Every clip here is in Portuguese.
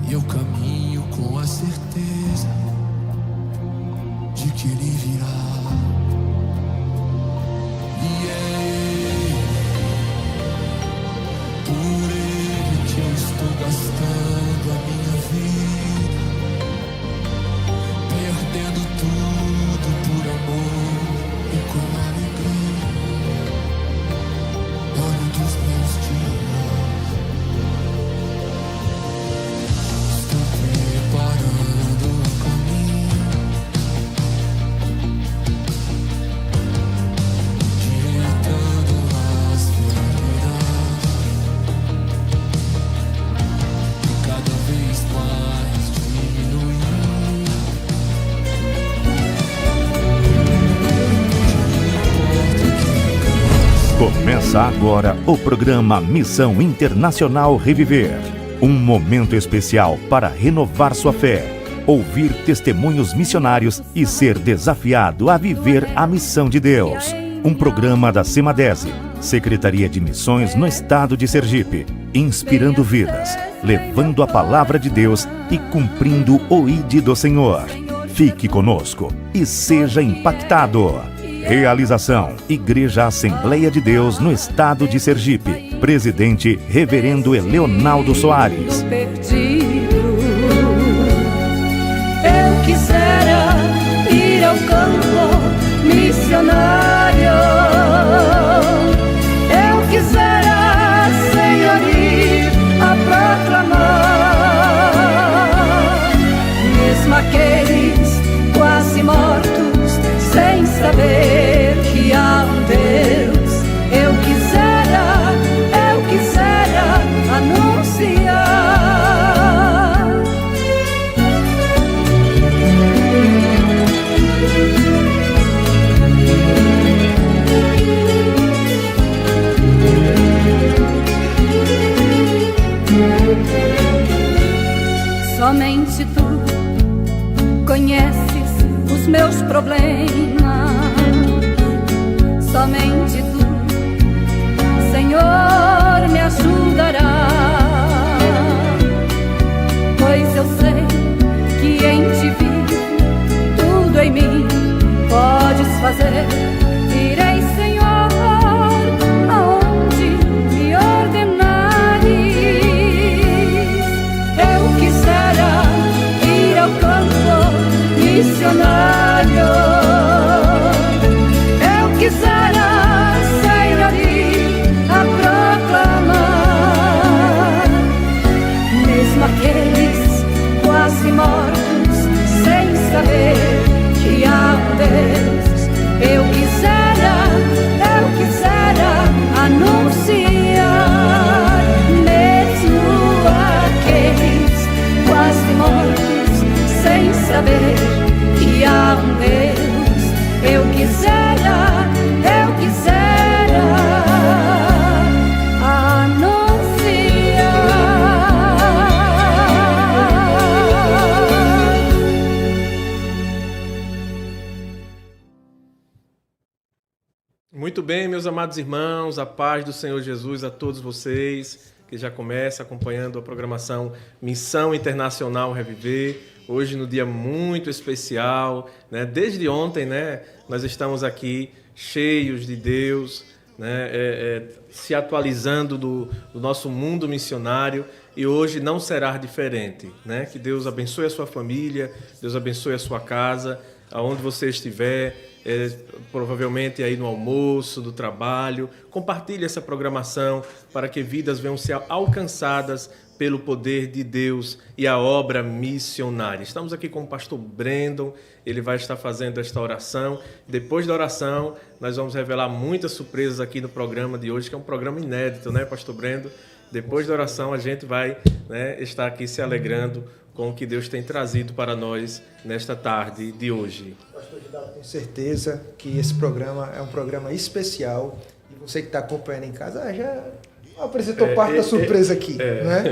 E eu caminho com a certeza de que Ele virá. E é Ele, por Ele que eu estou gastando a minha vida, perdendo tudo por amor e com alegria. Olho dos meus dias, estou preparando o caminho, direitando as feridas, e cada vez mais diminuindo. Começa agora o programa Missão Internacional Reviver. Um momento especial para renovar sua fé, ouvir testemunhos missionários e ser desafiado a viver a missão de Deus. Um programa da Semadese, Secretaria de Missões no Estado de Sergipe, inspirando vidas, levando a palavra de Deus e cumprindo o ID do Senhor. Fique conosco e seja impactado. Realização: Igreja Assembleia de Deus no Estado de Sergipe. Presidente Reverendo Eleonaldo Soares. Eu quisera ir ao campo missionário. Eu quisera, Senhor, ir a proclamar, mesmo aqueles quase mortos, sem saber que há um Deus. Eu quisera anunciar. Somente tu conheces os meus problemas. Somente tu, Senhor, me ajudará, pois eu sei que em ti vivo, tudo em mim podes fazer. Irei, Senhor, aonde me ordenares. Eu quisera ir ao campo missionário. Eu quisera, Senhor, ir a proclamar, mesmo aqueles quase mortos, sem saber que há um Deus. Eu quisera anunciar, mesmo aqueles quase mortos, sem saber que há um Deus. Eu quisera Muito bem, meus amados irmãos, a paz do Senhor Jesus a todos vocês que já começam acompanhando a programação Missão Internacional Reviver. Hoje, no dia muito especial, né? Desde ontem, né? Nós estamos aqui cheios de Deus, né? Se atualizando do nosso mundo missionário, e hoje não será diferente, né? Que Deus abençoe a sua família, Deus abençoe a sua casa, aonde você estiver, provavelmente aí no almoço, do trabalho. Compartilhe essa programação para que vidas venham ser alcançadas pelo poder de Deus e a obra missionária. Estamos aqui com o pastor Brandon, ele vai estar fazendo esta oração. Depois da oração, nós vamos revelar muitas surpresas aqui no programa de hoje, que é um programa inédito, né, pastor Brandon? Depois da oração, a gente vai, né, estar aqui se alegrando com o que Deus tem trazido para nós nesta tarde de hoje. Pastor Gidalgo, tenho certeza que esse programa é um programa especial, e você que está acompanhando em casa já apresentou parte da surpresa aqui, né?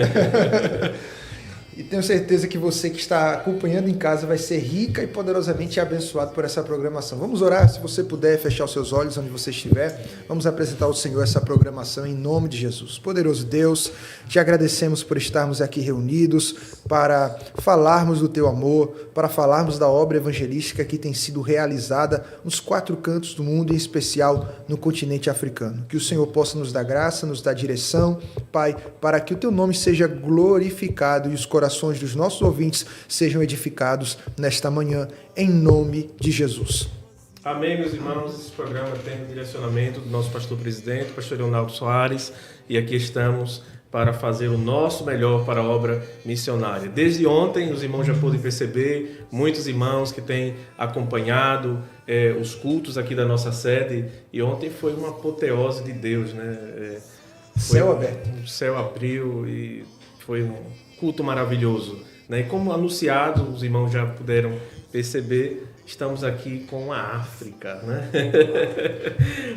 E tenho certeza que você que está acompanhando em casa vai ser rica e poderosamente abençoado por essa programação. Vamos orar, se você puder fechar os seus olhos onde você estiver. Vamos apresentar ao Senhor essa programação em nome de Jesus. Poderoso Deus, te agradecemos por estarmos aqui reunidos para falarmos do teu amor, para falarmos da obra evangelística que tem sido realizada nos 4 cantos do mundo, em especial no continente africano. Que o Senhor possa nos dar graça, nos dar direção, Pai, para que o teu nome seja glorificado e os corações dos nossos ouvintes sejam edificados nesta manhã, em nome de Jesus. Amém, meus irmãos. Esse programa tem o direcionamento do nosso pastor presidente, pastor Leonardo Soares, e aqui estamos para fazer o nosso melhor para a obra missionária. Desde ontem, os irmãos já podem perceber, muitos irmãos que têm acompanhado os cultos aqui da nossa sede, e ontem foi uma apoteose de Deus, né? Céu aberto. O céu abriu e foi um culto maravilhoso, né? E como anunciado, os irmãos já puderam perceber, estamos aqui com a África, né?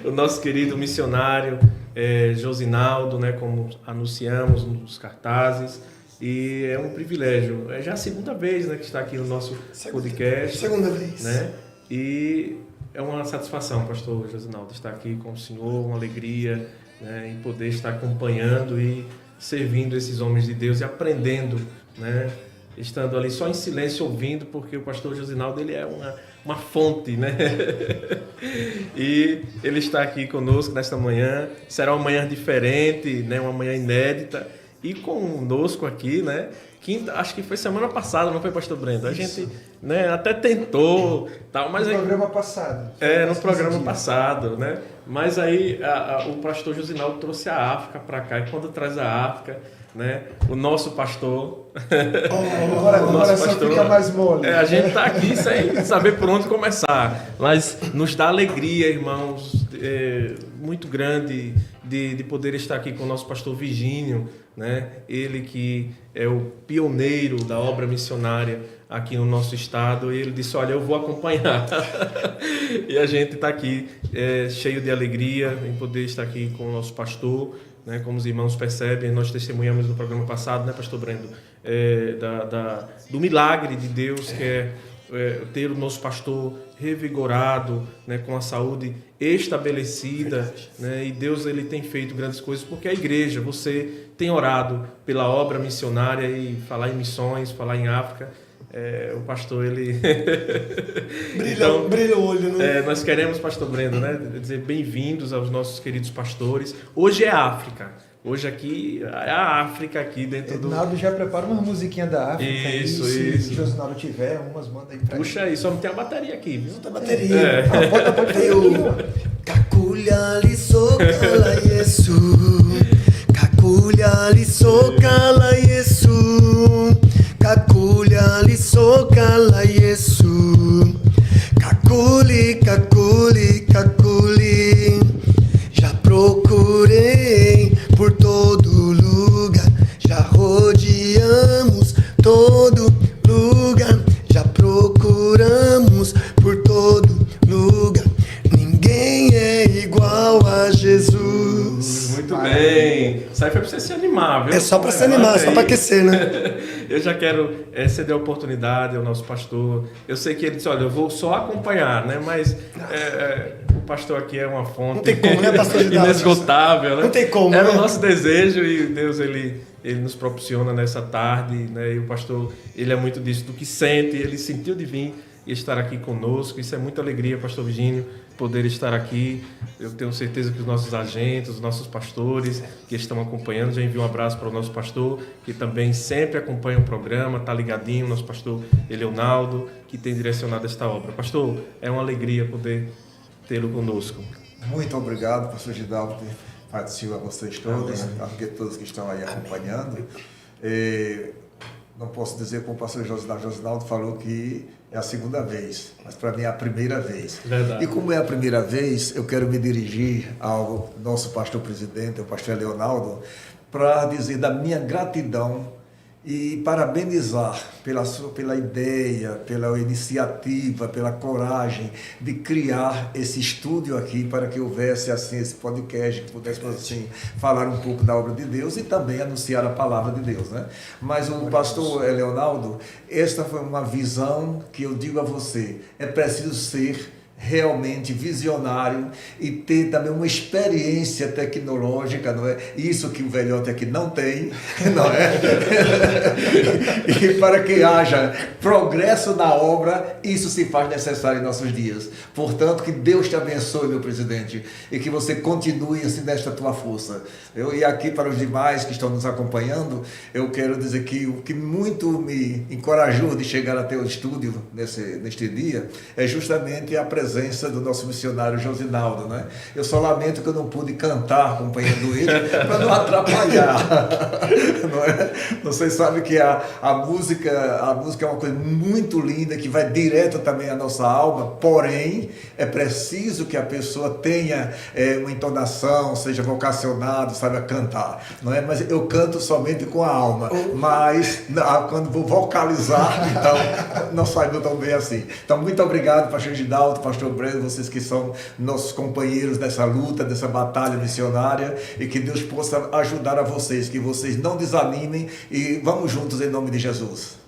O nosso querido missionário Josinaldo, né? Como anunciamos nos cartazes, e é um privilégio. É já a segunda vez, né, que está aqui no nosso podcast. Segunda vez. Né? E é uma satisfação, pastor Josinaldo, estar aqui com o senhor, uma alegria, né, em poder estar acompanhando e servindo esses homens de Deus e aprendendo, né? Estando ali só em silêncio ouvindo, porque o pastor Josinaldo, ele é uma fonte, né? E ele está aqui conosco nesta manhã. Será uma manhã diferente, né? Uma manhã inédita. E conosco aqui, né? Acho que foi semana passada, não foi, pastor Brendo? A gente, né, até tentou, tal, mas no programa passado. No programa passado, né? Mas aí o pastor Josinaldo trouxe a África para cá, e quando traz a África, né, o nosso pastor, o nosso pastor fica mais mole. A gente está aqui sem saber por onde começar, mas nos dá alegria, irmãos, muito grande de poder estar aqui com o nosso pastor Virgínio, né? Ele que é o pioneiro da obra missionária aqui no nosso estado. E ele disse: olha, eu vou acompanhar. E a gente está aqui cheio de alegria em poder estar aqui com o nosso pastor, né? Como os irmãos percebem, nós testemunhamos no programa passado, né, pastor Brendo, do milagre de Deus, que é ter o nosso pastor revigorado, né, com a saúde estabelecida, né, e Deus, ele tem feito grandes coisas, porque a igreja, você tem orado pela obra missionária, e falar em missões, falar em África, o pastor, ele brilha o olho, né? Nós queremos, pastor Brendo, né, dizer bem-vindos aos nossos queridos pastores. Hoje é África. Hoje aqui, é a África aqui dentro do... Naldo já prepara uma musiquinha da África. Isso. Se o Josinaldo tiver, umas manda aí pra Puxa aí, só não tem a bateria aqui, viu? Não tem bateria. Pode ter o... Kakulya lisokala Yesu. Kakulya lisokala Yesu. Kakulya lisokala Yesu. Kakuli, kakuli, kakuli. Já procurei por todo lugar, já rodeamos todo lugar, já procuramos por todo lugar. Ninguém é igual a Jesus. Muito bem. Isso aí foi pra você se animar, viu? É só pra se animar, só pra aquecer, né? Eu já quero ceder a oportunidade ao nosso pastor. Eu sei que ele disse: olha, eu vou só acompanhar, né? Mas o pastor aqui é uma fonte. Não tem como, né, pastor Gidalgo? Inesgotável, né? Não tem como, Era né? o nosso desejo, e Deus, ele nos proporciona nessa tarde, né? E o pastor, ele é muito disso, do que sente. Ele sentiu de vir e estar aqui conosco. Isso é muita alegria, pastor Virgínio, poder estar aqui. Eu tenho certeza que os nossos agentes, os nossos pastores que estão acompanhando, já envio um abraço para o nosso pastor, que também sempre acompanha o programa, está ligadinho, nosso pastor Leonardo, que tem direcionado esta obra. Pastor, é uma alegria poder tê-lo conosco. Muito obrigado, pastor Gidalgo, por participar a vocês todos, a todos que estão aí acompanhando. Não posso dizer como o pastor Josinaldo falou que é a segunda vez, mas para mim é a primeira vez. Verdade. E como é a primeira vez, eu quero me dirigir ao nosso pastor presidente, o pastor Leonardo, para dizer da minha gratidão e parabenizar pela ideia, pela iniciativa, pela coragem de criar esse estúdio aqui para que houvesse assim esse podcast, que pudéssemos assim falar um pouco da obra de Deus e também anunciar a palavra de Deus, né? Mas o pastor Leonardo, esta foi uma visão que eu digo a você, é preciso ser realmente visionário e ter também uma experiência tecnológica, não é? Isso que o velhote aqui não tem, não é? E para que haja progresso na obra, isso se faz necessário em nossos dias. Portanto, que Deus te abençoe, meu presidente, e que você continue assim nesta tua força. E aqui para os demais que estão nos acompanhando, eu quero dizer que o que muito me encorajou de chegar até o estúdio neste dia é justamente a presença do nosso missionário Josinaldo, né? Eu só lamento que eu não pude cantar acompanhando ele para não atrapalhar, não é? Vocês sabem que a música é uma coisa muito linda que vai direto também à nossa alma, porém é preciso que a pessoa tenha uma entonação, seja vocacionado, saiba cantar, não é? Mas eu canto somente com a alma, mas quando vou vocalizar, então não saiba tão bem assim. Então muito obrigado, pastor Gidaldo, pastor Breno, vocês que são nossos companheiros dessa luta, dessa batalha missionária, e que Deus possa ajudar a vocês, que vocês não desanimem e vamos juntos em nome de Jesus.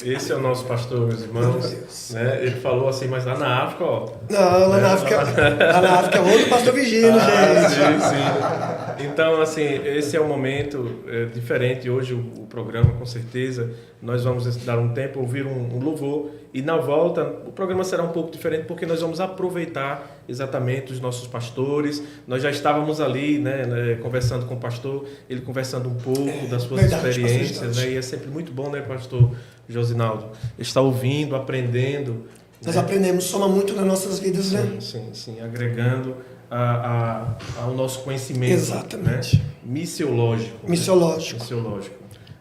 Esse é o nosso pastor, meus irmãos, né? Ele falou assim, mas lá na África, ó. Não, lá na África é outro pastor Vigílio, gente. Sim. Então, assim, esse é um momento diferente. Hoje o programa, com certeza, nós vamos dar um tempo, ouvir um louvor, e na volta o programa será um pouco diferente, porque nós vamos aproveitar exatamente os nossos pastores. Nós já estávamos ali, né, conversando com o pastor, ele conversando um pouco das suas experiências, né? E é sempre muito bom, né, pastor Josinaldo, estar ouvindo, aprendendo. Nós aprendemos, soma muito nas nossas vidas, né? Sim, agregando ao nosso conhecimento. Exatamente. Né? Missiológico.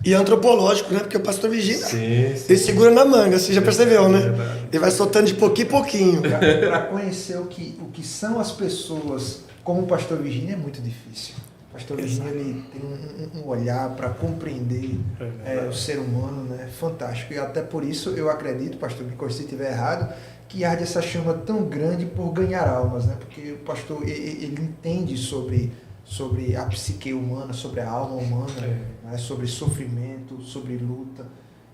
E antropológico, né? Porque o pastor Vigílio, ele segura na manga, você já percebeu, né? Ele vai soltando de pouquinho em pouquinho. Para conhecer o que são as pessoas como o pastor Vigílio é muito difícil. O pastor Vigílio, ele tem um olhar para compreender o ser humano, né? Fantástico. E até por isso eu acredito, pastor, me corrija se estiver errado, que arde essa chama tão grande por ganhar almas, né? Porque o pastor, ele entende sobre a psique humana, sobre a alma humana, né? Sobre sofrimento, sobre luta.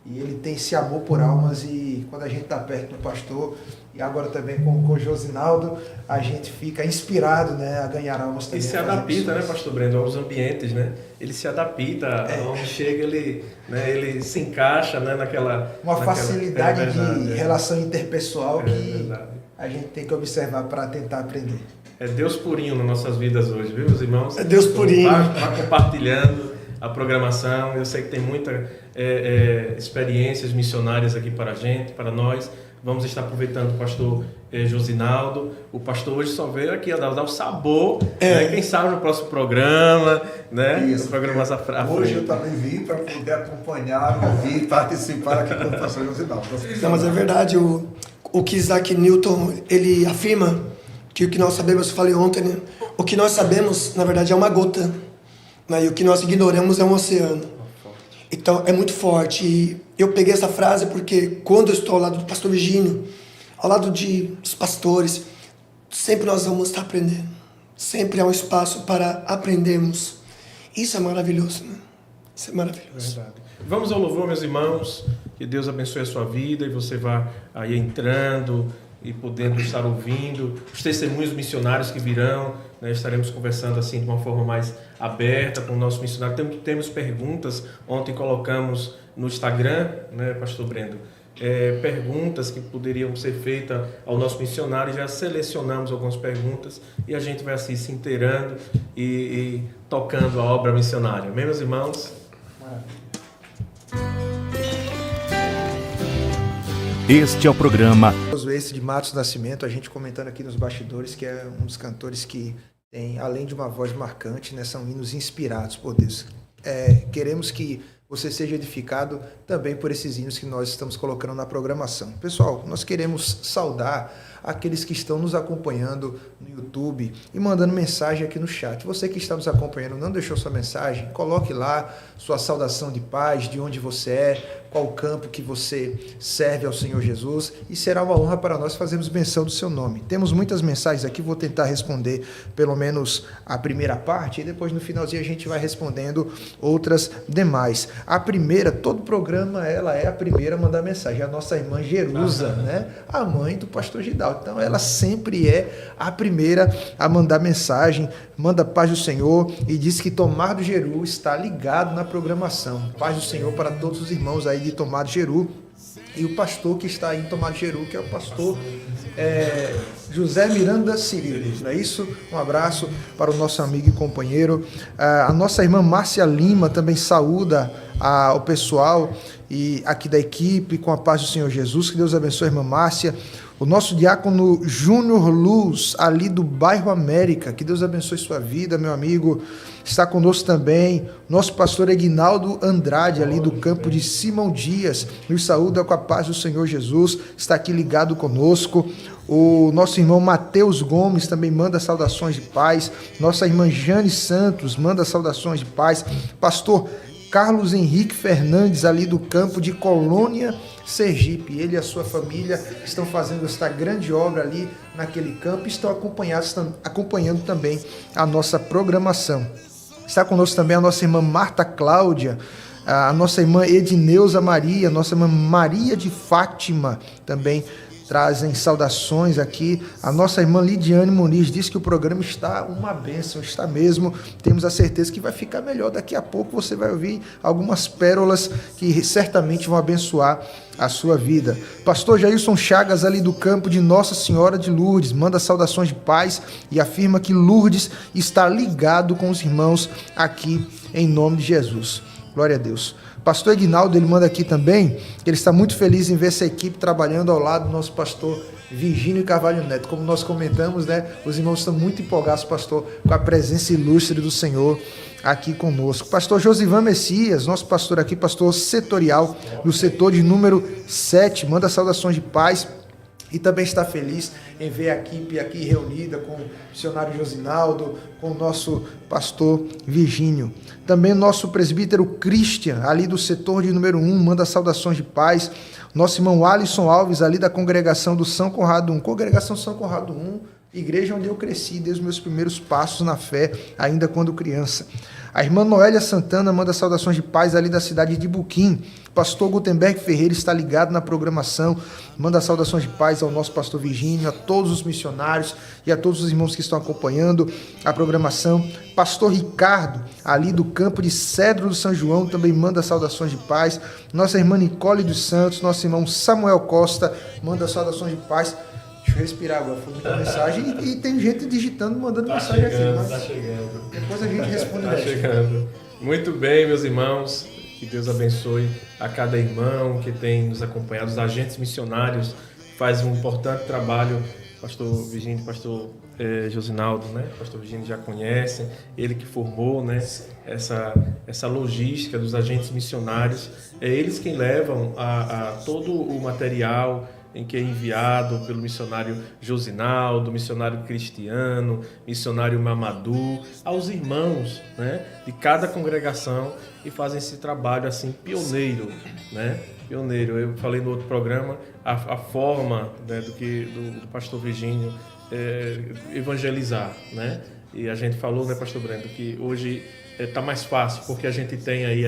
E ele tem esse amor por almas, e quando a gente está perto do pastor, e agora também com o Josinaldo, a gente fica inspirado, né, a ganhar almas também. E se adapta, né, pastor Brendo, aos ambientes, né? Ele se adapta, onde chega, ele se encaixa, né, naquela... Facilidade de relação interpessoal que a gente tem que observar para tentar aprender. É Deus purinho nas nossas vidas hoje, viu, meus irmãos? É Deus purinho. Vá compartilhando a programação. Eu sei que tem muitas experiências missionárias aqui para a gente, para nós. Vamos estar aproveitando o pastor Josinaldo. O pastor hoje só veio aqui a dar o sabor, né? Quem sabe no próximo programa, né? Isso, no programa à frente. Hoje eu também vim para poder acompanhar, ouvir, participar aqui com o pastor Josinaldo. Não, mas é verdade, o que Isaac Newton, ele afirma que o que nós sabemos, eu falei ontem, né? O que nós sabemos, na verdade, é uma gota, né? E o que nós ignoramos é um oceano. Então, é muito forte. E eu peguei essa frase porque quando eu estou ao lado do pastor Vigílio, ao lado dos pastores, sempre nós vamos estar aprendendo. Sempre há um espaço para aprendermos. Isso é maravilhoso, né? Isso é maravilhoso. Verdade. Vamos ao louvor, meus irmãos. Que Deus abençoe a sua vida e você vá aí entrando e podendo estar ouvindo os testemunhos missionários que virão, né? Estaremos conversando assim de uma forma mais aberta com o nosso missionário. Temos perguntas, ontem colocamos no Instagram, né, pastor Brendo, perguntas que poderiam ser feitas ao nosso missionário, já selecionamos algumas perguntas e a gente vai assim se inteirando e tocando a obra missionária. Amém, meus irmãos? Este é o programa Esse de Matos Nascimento, a gente comentando aqui nos bastidores, que é um dos cantores que tem, além de uma voz marcante, né, são hinos inspirados por Deus. Queremos que você seja edificado também por esses hinos que nós estamos colocando na programação. Pessoal, nós queremos saudar aqueles que estão nos acompanhando no YouTube e mandando mensagem aqui no chat. Você que está nos acompanhando, não deixou sua mensagem? Coloque lá sua saudação de paz, de onde você é, qual o campo que você serve ao Senhor Jesus, e será uma honra para nós fazermos menção do seu nome. Temos muitas mensagens aqui, vou tentar responder pelo menos a primeira parte, e depois no finalzinho a gente vai respondendo outras demais. A primeira, todo programa, ela é a primeira a mandar mensagem, a nossa irmã Jerusa, né? A mãe do pastor Gidaldo. Então ela sempre é a primeira a mandar mensagem, manda paz do Senhor, e diz que Tomar do Jeru está ligado na programação. Paz do Senhor para todos os irmãos aí de Tomar do Jeru, e o pastor que está aí em Tomar do Jeru, que é o pastor José Miranda Cirilo, não é isso? Um abraço para o nosso amigo e companheiro. A nossa irmã Márcia Lima também saúda o pessoal e aqui da equipe com a paz do Senhor Jesus. Que Deus abençoe a irmã Márcia. O nosso diácono Júnior Luz, ali do bairro América, que Deus abençoe sua vida, meu amigo. Está conosco também nosso pastor Eguinaldo Andrade, ali do campo de Simão Dias, nos saúda com a paz do Senhor Jesus, está aqui ligado conosco. O nosso irmão Mateus Gomes também manda saudações de paz. Nossa irmã Jane Santos manda saudações de paz. Pastor Carlos Henrique Fernandes, ali do campo de Colônia, Sergipe. Ele e a sua família estão fazendo esta grande obra ali naquele campo e estão acompanhando também a nossa programação. Está conosco também a nossa irmã Marta Cláudia, a nossa irmã Edneuza Maria, a nossa irmã Maria de Fátima também trazem saudações aqui. A nossa irmã Lidiane Muniz diz que o programa está uma bênção, está mesmo. Temos a certeza que vai ficar melhor. Daqui a pouco você vai ouvir algumas pérolas que certamente vão abençoar a sua vida. Pastor Jailson Chagas, ali do campo de Nossa Senhora de Lourdes, manda saudações de paz e afirma que Lourdes está ligado com os irmãos aqui em nome de Jesus. Glória a Deus. Pastor Eguinaldo, ele manda aqui também que ele está muito feliz em ver essa equipe trabalhando ao lado do nosso pastor Virgínio Carvalho Neto. Como nós comentamos, né, os irmãos estão muito empolgados, pastor, com a presença ilustre do Senhor aqui conosco. Pastor Josivan Messias, nosso pastor aqui, pastor setorial do setor de número 7, manda saudações de paz. E também está feliz em ver a equipe aqui reunida com o missionário Josinaldo, com o nosso pastor Virgínio. Também o nosso presbítero Christian, ali do setor de número 1, manda saudações de paz. Nosso irmão Alisson Alves, ali da congregação do São Conrado 1. Congregação São Conrado 1, igreja onde eu cresci, desde os meus primeiros passos na fé, ainda quando criança. A irmã Noélia Santana manda saudações de paz ali da cidade de Buquim. Pastor Gutenberg Ferreira está ligado na programação, manda saudações de paz ao nosso pastor Virgínio, a todos os missionários e a todos os irmãos que estão acompanhando a programação. Pastor Ricardo, ali do campo de Cedro do São João, também manda saudações de paz. Nossa irmã Nicole dos Santos, nosso irmão Samuel Costa, manda saudações de paz. Deixa eu respirar agora, foi muita mensagem e tem gente digitando, mandando mensagem aqui. Mas tá chegando. Depois a gente responde. Tá chegando. Muito bem, meus irmãos. Que Deus abençoe a cada irmão que tem nos acompanhado. Os agentes missionários fazem um importante trabalho. Pastor Virgínio, pastor Josinaldo, né? Pastor Virgínio já conhece, ele que formou, né, essa logística dos agentes missionários. É eles quem levam a todo o material em que é enviado pelo missionário Josinaldo, missionário Cristiano, missionário Mamadou, aos irmãos, né, de cada congregação, e fazem esse trabalho assim pioneiro, né? Pioneiro. Eu falei no outro programa a forma, né, do pastor Virgínio evangelizar, né? E a gente falou, né, pastor Brendo, que hoje está mais fácil, porque a gente tem aí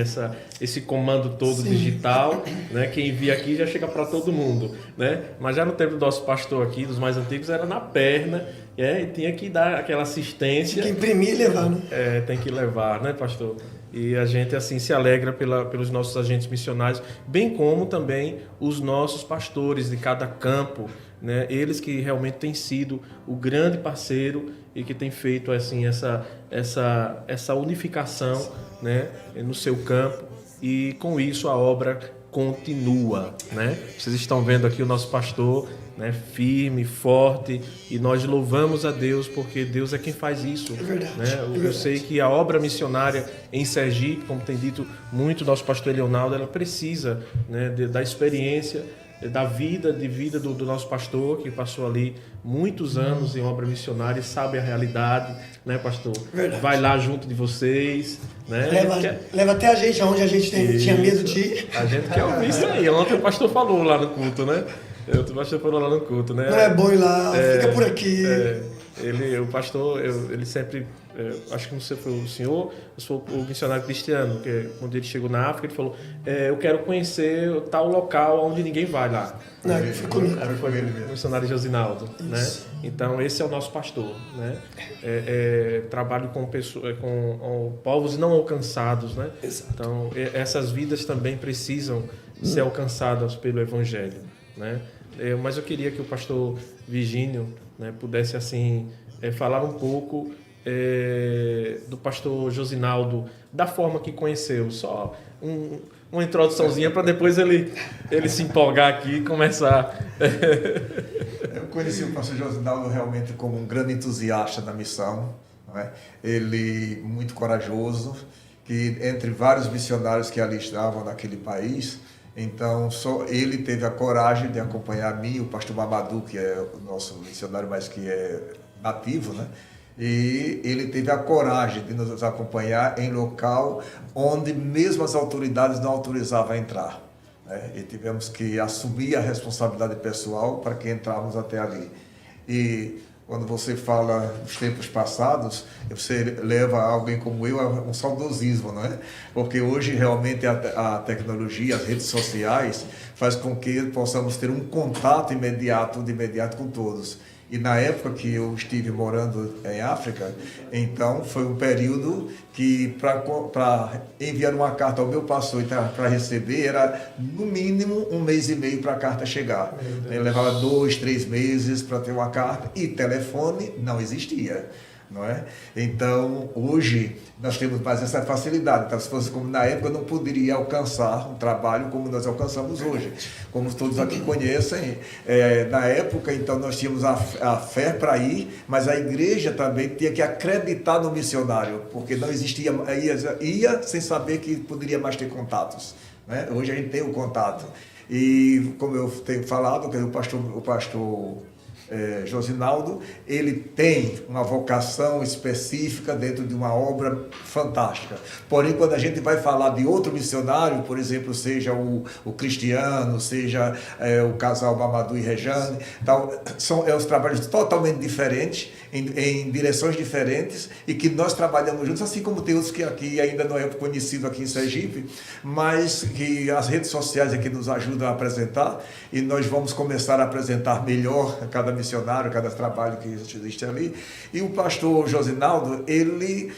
esse comando todo digital, né? Quem envia aqui já chega para todo mundo, né? Mas já no tempo do nosso pastor aqui, dos mais antigos, era na perna, e tinha que dar aquela assistência. Tem que imprimir e levar, né? Tem que levar, né, pastor? E a gente assim se alegra pelos nossos agentes missionários, bem como também os nossos pastores de cada campo, né? Eles que realmente têm sido o grande parceiro e que têm feito assim essa unificação, né, no seu campo, e com isso a obra continua, né? Vocês estão vendo aqui o nosso pastor, né, firme, forte, e nós louvamos a Deus porque Deus é quem faz isso. É verdade, né? é verdade. Eu sei que a obra missionária em Sergipe, como tem dito muito o nosso pastor Leonardo, ela precisa, né, da experiência da vida do nosso pastor, que passou ali muitos anos em obra missionária e sabe a realidade, né, pastor? Verdade. Vai lá junto de vocês, né? Leva até a gente aonde a gente tinha medo de ir. A gente quer ouvir isso aí. Ontem o pastor falou lá no culto, né? O pastor falou lá no culto, né? Não é bom ir lá, fica por aqui. O pastor, ele sempre, acho que não sei se foi o senhor, ou foi o missionário Cristiano, que quando ele chegou na África, ele falou, eu quero conhecer tal local onde ninguém vai lá. Não, ele foi comigo. Foi o missionário Josinaldo, né? Então, esse é o nosso pastor, né? Trabalho com pessoas, com povos não alcançados, né? Exato. Então, essas vidas também precisam ser alcançadas pelo Evangelho, né? Mas eu queria que o pastor Virgínio, né, pudesse assim falar um pouco do pastor Josinaldo, da forma que conheceu, só uma introduçãozinha para depois ele se empolgar aqui e começar. Eu conheci o pastor Josinaldo realmente como um grande entusiasta da missão, não é? Ele muito corajoso, que entre vários missionários que ali estavam naquele país, então só ele teve a coragem de acompanhar a mim, o pastor Mamadou, que é o nosso missionário, mas que é nativo, né? E ele teve a coragem de nos acompanhar em local onde mesmo as autoridades não autorizavam a entrar, né? E tivemos que assumir a responsabilidade pessoal para que entrarmos até ali. E quando você fala dos tempos passados, você leva alguém como eu a um saudosismo, não é? Porque hoje realmente a tecnologia, as redes sociais, faz com que possamos ter um contato imediato com todos. E na época que eu estive morando em África, então foi um período que para enviar uma carta ao meu pastor e para receber era no mínimo 1 mês e meio para a carta chegar. Ele levava 2, 3 meses para ter uma carta e telefone não existia, não é? Então hoje nós temos mais essa facilidade. Então, se fosse como na época, eu não poderia alcançar um trabalho como nós alcançamos hoje. Como todos aqui conhecem, na época, então, nós tínhamos a fé para ir, mas a igreja também tinha que acreditar no missionário, porque não existia, ia sem saber que poderia mais ter contatos, né? Hoje a gente tem o contato. E, como eu tenho falado, o pastor Josinaldo, ele tem uma vocação específica dentro de uma obra fantástica. Porém, quando a gente vai falar de outro missionário, por exemplo, seja o Cristiano, seja o casal Mamadou e Rejane, então, são os trabalhos totalmente diferentes, em direções diferentes, e que nós trabalhamos juntos, assim como tem outros que aqui ainda não é conhecido aqui em Sergipe, mas que as redes sociais aqui nos ajudam a apresentar, e nós vamos começar a apresentar melhor cada missionário, cada trabalho que existe ali. E o pastor Josinaldo, ele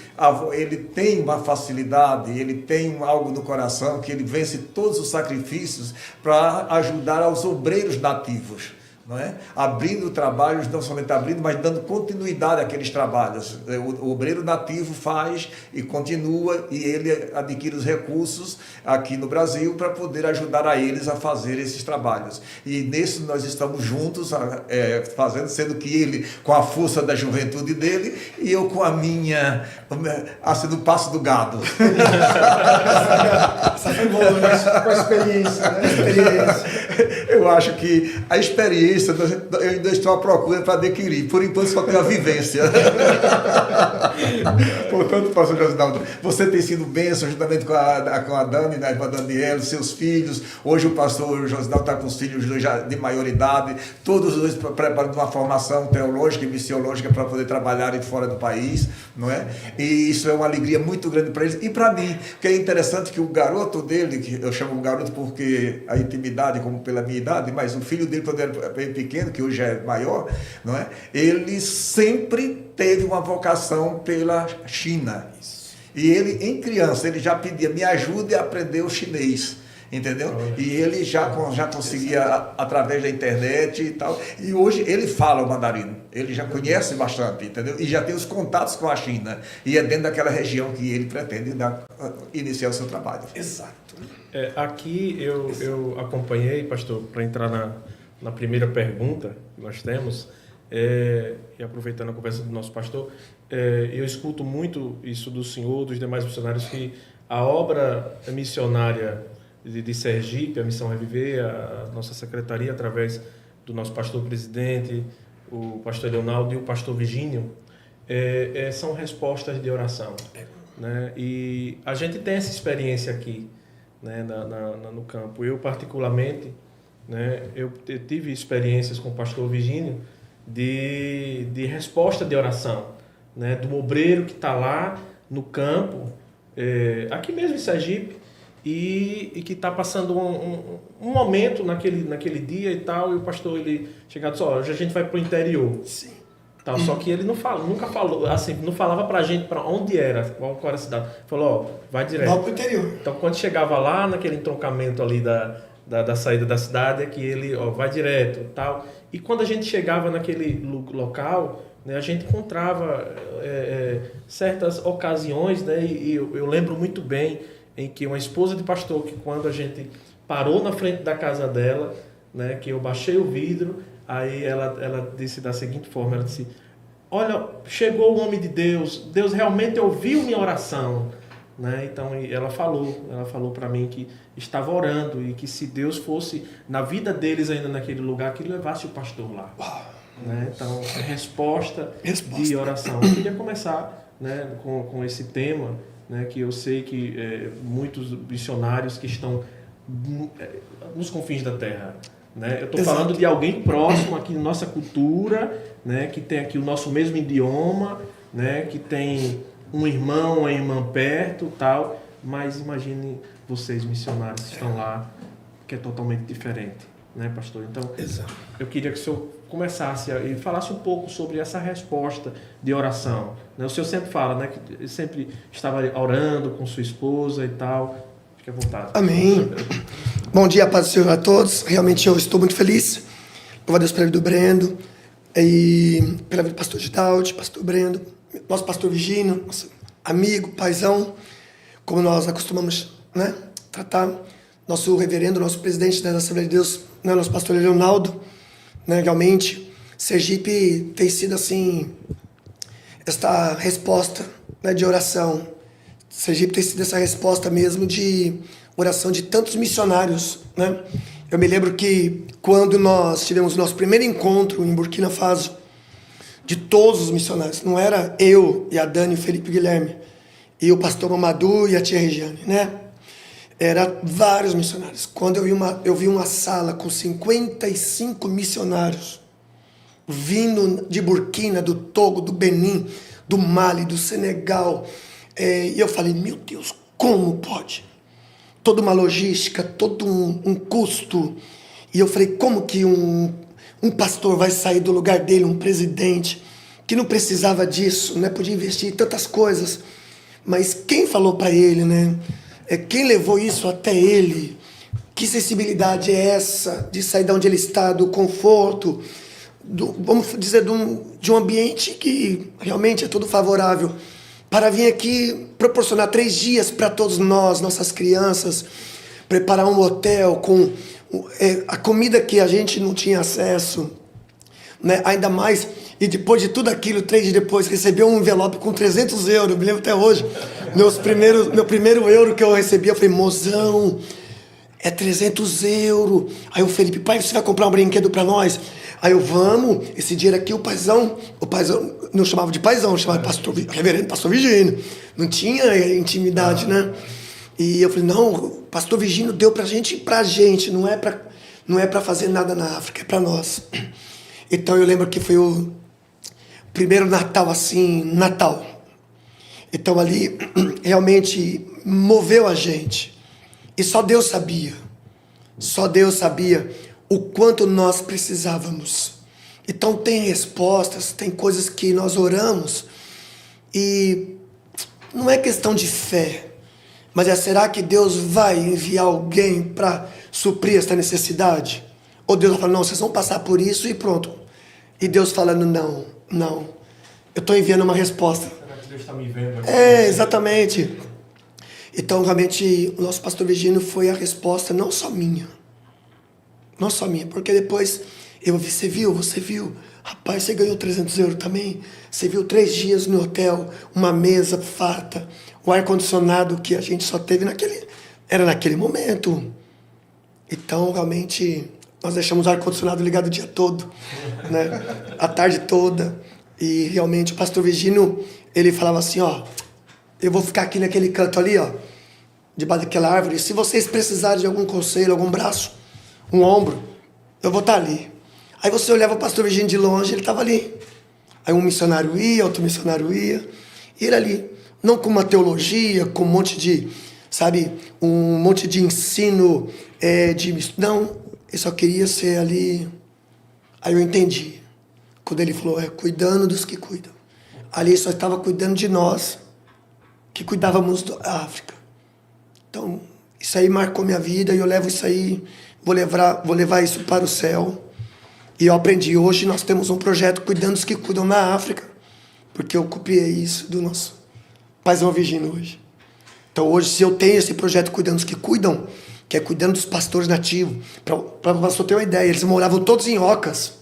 tem uma facilidade, ele tem algo no coração, que ele vence todos os sacrifícios para ajudar aos obreiros nativos, não é? Abrindo trabalhos, não somente abrindo, mas dando continuidade àqueles trabalhos. O obreiro nativo faz e continua, e ele adquire os recursos aqui no Brasil para poder ajudar a eles a fazer esses trabalhos. E nisso nós estamos juntos fazendo, sendo que ele com a força da juventude dele e eu com a minha, sendo o passo do gado. Essa foi boa, né? Com a experiência, né? Eu acho que a experiência eu ainda estou à procura para adquirir. Por enquanto só tenho a vivência. Portanto, pastor Josinaldo, você tem sido bênção juntamente com a Dani, né, com a Daniela, seus filhos. Hoje o pastor Josinaldo está com os filhos já de maior idade, todos os dois preparando uma formação teológica e missiológica para poder trabalhar fora do país, não é? E isso é uma alegria muito grande para eles e para mim, porque é interessante que o garoto dele, que eu chamo o garoto porque a intimidade, como pela minha idade, mas o filho dele, quando era bem pequeno, que hoje é maior, não é? Ele sempre teve uma vocação pela China. E ele, em criança, ele já pedia, me ajude a aprender o chinês, entendeu? E ele já conseguia através da internet e tal. E hoje ele fala o mandarim, ele já conhece bastante, entendeu? E já tem os contatos com a China. E é dentro daquela região que ele pretende iniciar o seu trabalho. Exato. Aqui eu acompanhei, pastor, para entrar na primeira pergunta que nós temos, e aproveitando a conversa do nosso pastor, eu escuto muito isso do senhor, dos demais missionários, que a obra missionária de Sergipe, a Missão Reviver, a nossa secretaria, através do nosso pastor-presidente, o pastor Leonardo e o pastor Virgínio, são respostas de oração. Né? E a gente tem essa experiência aqui, né, no campo. Eu, particularmente, né, eu tive experiências com o pastor Virgínio de resposta de oração, né, do obreiro que está lá no campo, aqui mesmo em Sergipe, e que está passando um momento naquele dia e tal, e o pastor ele chegou e disse: hoje a gente vai para o interior. Sim. Tal, só que ele nunca falou, assim, não falava pra gente para onde era, qual era a cidade. Falou: vai direto. Vai pro interior. Então, quando chegava lá, naquele entroncamento ali da saída da cidade, é que ele vai direto tal. E quando a gente chegava naquele local, né, a gente encontrava certas ocasiões, né, e eu lembro muito bem em que uma esposa de pastor, que quando a gente parou na frente da casa dela, né, que eu baixei o vidro, aí ela disse da seguinte forma, ela disse: olha, chegou o homem de Deus, Deus realmente ouviu minha oração. Né? Então ela falou para mim que estava orando e que se Deus fosse na vida deles ainda naquele lugar, que levasse o pastor lá. Né? Então, resposta de oração. Eu queria começar, né, com esse tema, né, que eu sei que muitos missionários que estão nos confins da terra. Né? Eu estou falando de alguém próximo aqui na nossa cultura, né, que tem aqui o nosso mesmo idioma, né, que tem um irmão, uma irmã perto, tal, mas imagine vocês, missionários, que estão lá, que é totalmente diferente, né, pastor? Então, eu queria que o senhor começasse e falasse um pouco sobre essa resposta de oração. Né? O senhor sempre fala, né, que sempre estava orando com sua esposa e tal. Fique à vontade. Amém. Bom dia, paz do Senhor a todos. Realmente eu estou muito feliz. Louvo a Deus pela vida do Brendo e pela vida do pastor Gidaldi, pastor Brendo, nosso pastor Virgínio, nosso amigo, paizão, como nós acostumamos, né, tratar, nosso reverendo, nosso presidente da Assembleia de Deus, né, nosso pastor Leonardo, né, realmente, Sergipe tem sido assim, esta resposta, né, de oração. Sergipe tem sido essa resposta mesmo de oração de tantos missionários, né? Eu me lembro que quando nós tivemos o nosso primeiro encontro em Burkina Faso, de todos os missionários, não era eu e a Dani, o Felipe Guilherme, e o pastor Mamadou e a tia Regiane, né? Era vários missionários. Quando eu vi uma sala com 55 missionários vindo de Burkina, do Togo, do Benin, do Mali, do Senegal, e eu falei: meu Deus, como pode? Toda uma logística, todo um custo. E eu falei: como que um pastor vai sair do lugar dele, um presidente, que não precisava disso, né? Podia investir em tantas coisas. Mas quem falou para ele, né? Quem levou isso até ele? Que sensibilidade é essa de sair de onde ele está, do conforto, vamos dizer, de um ambiente que realmente é todo favorável, para vir aqui proporcionar 3 dias para todos nós, nossas crianças, preparar um hotel com a comida que a gente não tinha acesso, né? Ainda mais, e depois de tudo aquilo, 3 dias depois, recebeu um envelope com 300 euros, eu me lembro até hoje, meu primeiro euro que eu recebi, eu falei: mozão, é 300 euros. Aí o Felipe: pai, você vai comprar um brinquedo para nós? Aí eu: vamos. Esse dinheiro aqui, o paizão não chamava de paizão, chamava de pastor, reverendo pastor Virgínio. Não tinha intimidade, né? E eu falei: não, o pastor Virgínio deu pra gente, não é pra fazer nada na África, é pra nós. Então eu lembro que foi o primeiro Natal, assim, Natal. Então ali realmente moveu a gente. E só Deus sabia o quanto nós precisávamos. Então tem respostas, tem coisas que nós oramos e não é questão de fé, mas será que Deus vai enviar alguém para suprir esta necessidade? Ou Deus vai falar: não, vocês vão passar por isso e pronto. E Deus falando: não, eu estou enviando uma resposta. Será que Deus está me vendo aqui? Exatamente. Então, realmente, o nosso pastor Virgínio foi a resposta, não só minha, porque depois eu vi: você viu, rapaz, você ganhou 300 euros também, você viu 3 dias no hotel, uma mesa farta, o ar-condicionado que a gente só teve era naquele momento. Então, realmente, nós deixamos o ar-condicionado ligado o dia todo, né? A tarde toda. E, realmente, o pastor Virgínio, ele falava assim, ó, eu vou ficar aqui naquele canto ali, ó, debaixo daquela árvore. Se vocês precisarem de algum conselho, algum braço, um ombro, eu vou estar ali. Aí você olhava o pastor Virgínio de longe, ele estava ali. Aí um missionário ia, outro missionário ia, e ele ali, não com uma teologia, com um monte de, sabe, um monte de ensino, não, ele só queria ser ali. Aí eu entendi, quando ele falou, cuidando dos que cuidam. Ali ele só estava cuidando de nós, que cuidávamos da África. Então, isso aí marcou minha vida, e eu levo isso aí, vou levar isso para o céu. E eu aprendi. Hoje nós temos um projeto cuidando dos que cuidam na África, porque eu copiei isso do nosso paizão Virgínio hoje. Então hoje, se eu tenho esse projeto cuidando dos que cuidam, que é cuidando dos pastores nativos, para você ter uma ideia, eles moravam todos em ocas.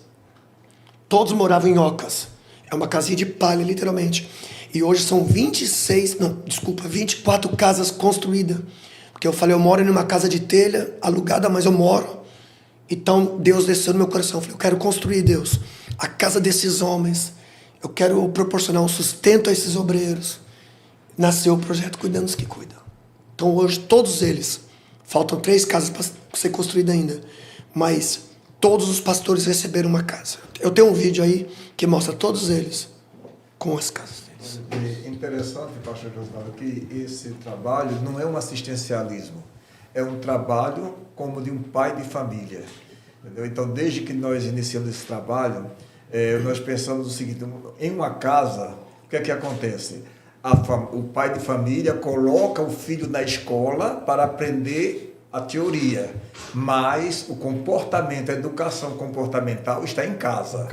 Todos moravam em ocas. É uma casinha de palha, literalmente. E hoje são 24 casas construídas. Porque eu falei, eu moro em uma casa de telha, alugada, mas eu moro. Então, Deus desceu no meu coração. Eu falei, eu quero construir, Deus, a casa desses homens. Eu quero proporcionar um sustento a esses obreiros. Nasceu o projeto Cuidando dos que Cuidam. Então, hoje, todos eles, faltam 3 casas para ser construída ainda, mas todos os pastores receberam uma casa. Eu tenho um vídeo aí que mostra todos eles com as casas deles. É interessante, pastor Josualdo, que esse trabalho não é um assistencialismo. É um trabalho como de um pai de família. Entendeu? Então, desde que nós iniciamos esse trabalho, nós pensamos o seguinte, em uma casa, o que é que acontece? O pai de família coloca o filho na escola para aprender a teoria, mas o comportamento, a educação comportamental está em casa,